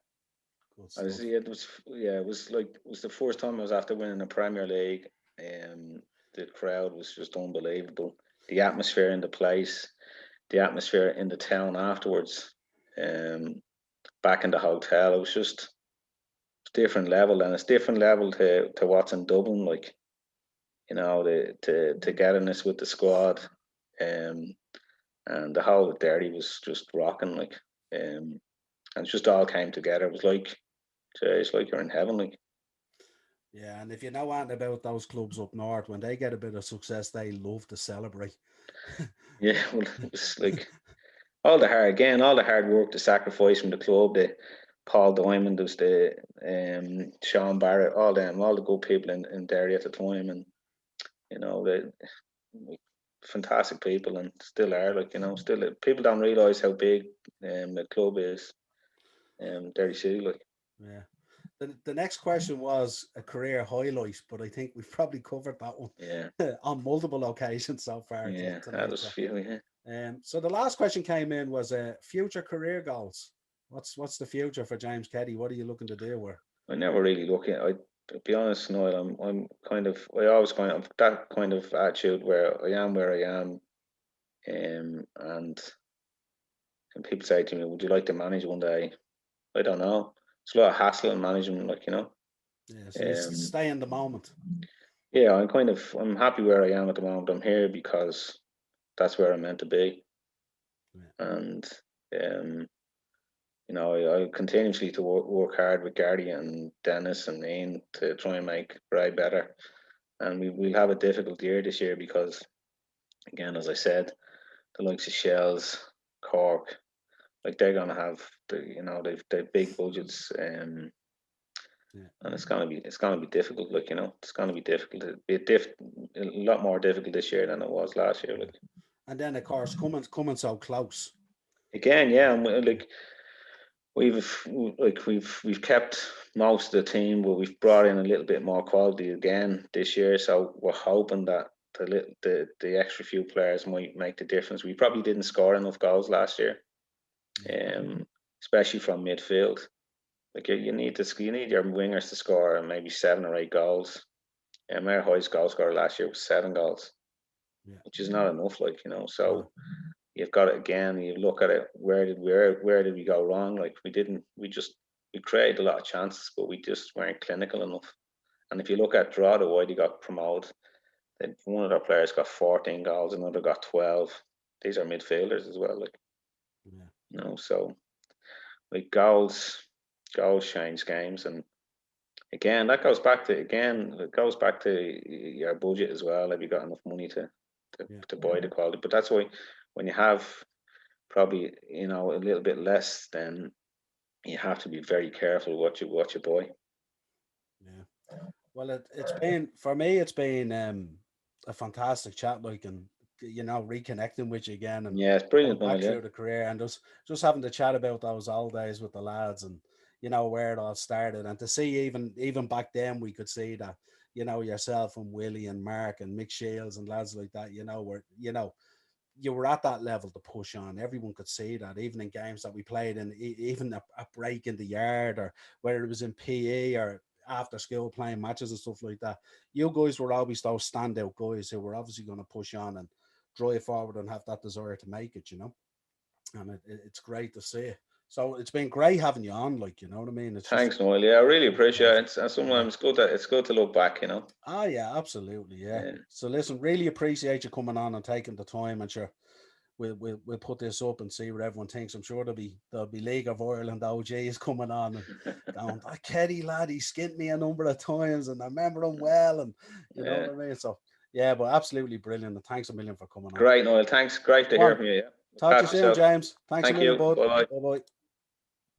Good stuff. It was the first time I was after winning a Premier League. The crowd was just unbelievable. The atmosphere in the place, the atmosphere in the town afterwards, back in the hotel, it was just different level, and it's different level to what's in Dublin, like, the togetherness with the squad, and the whole of Derry was just rocking, like, and it just all came together. It was like, it's like you're in heaven, like. Yeah, and if you know anything about those clubs up north, when they get a bit of success, they love to celebrate. Yeah, well, it's like all the hard work, the sacrifice from the club, the Paul Diamond, was the Sean Barrett, all the good people in Derry at the time, and the fantastic people, and still are, like, still people don't realise how big the club is, Derry City, like. Yeah. The next question was a career highlight, but I think we've probably covered that one. Yeah. On multiple occasions so far. Yeah, that was a few, yeah. So the last question came in was future career goals. What's the future for James Keddy? What are you looking to do? Where I never really look at. To be honest, Niall, I always kind of that kind of attitude where I am, and people say to me, "Would you like to manage one day?" I don't know. It's a lot of hassle in management, like, Yeah, so you stay in the moment. Yeah, I'm happy where I am at the moment. I'm here because that's where I'm meant to be. Yeah. And you know, I continuously to work hard with Gary and Dennis and Ian to try and make Bray better. And we'll have a difficult year this year because, again, as I said, the likes of Shells, Cork, like they're gonna have they've big budgets, and it's gonna be difficult. Like, you know, it's gonna be difficult. It'll be a lot more difficult this year than it was last year. Like, and then of course coming so close. Again, yeah, and like we've kept most of the team, but we've brought in a little bit more quality again this year. So we're hoping that the extra few players might make the difference. We probably didn't score enough goals last year, especially from midfield. Like you need your wingers to score maybe 7 or 8 goals. And our highest goal scorer last year was 7 goals, which is not enough. Like, you know, so. You've got it again. You look at it. Where did we go wrong? Like we created a lot of chances, but we just weren't clinical enough. And if you look at Drogheda, why they got promoted, then one of their players got 14 goals, another got 12. These are midfielders as well. Like, you know, so like goals change games, and again it goes back to your budget as well. Have you got enough money to buy the quality? But that's why, when you have probably, you know, a little bit less, then you have to be very careful what you buy. Yeah. Well, it's been, for me, it's been a fantastic chat, like, and you know, reconnecting with you again, and yeah, it's brilliant, going back Niall, through the career, and just having to chat about those old days with the lads, and you know where it all started, and to see even back then we could see that, you know, yourself and Willie and Mark and Mick Shields and lads like that, you know, were, you know, you were at that level to push on. Everyone could see that, even in games that we played in, even a break in the yard, or whether it was in PE or after school playing matches and stuff like that. You guys were always those standout guys who were obviously going to push on and drive forward and have that desire to make it, you know. And it's great to see. So it's been great having you on, like, you know what I mean? It's just, thanks, Noel. Yeah, I really appreciate it. And sometimes it's good to look back, you know. Oh yeah, absolutely, yeah. So listen, really appreciate you coming on and taking the time, and sure, we'll put this up and see what everyone thinks. I'm sure there'll be League of Ireland OGs coming on and going, that Keddy lad, he skinned me a number of times and I remember him well, and you know what I mean. So yeah, but absolutely brilliant, and thanks a million for coming on. Great, Noel. Thanks. Great to hear from you. Yeah. Talk to you soon, James. Thanks a million, bud. Bye. Bye bye.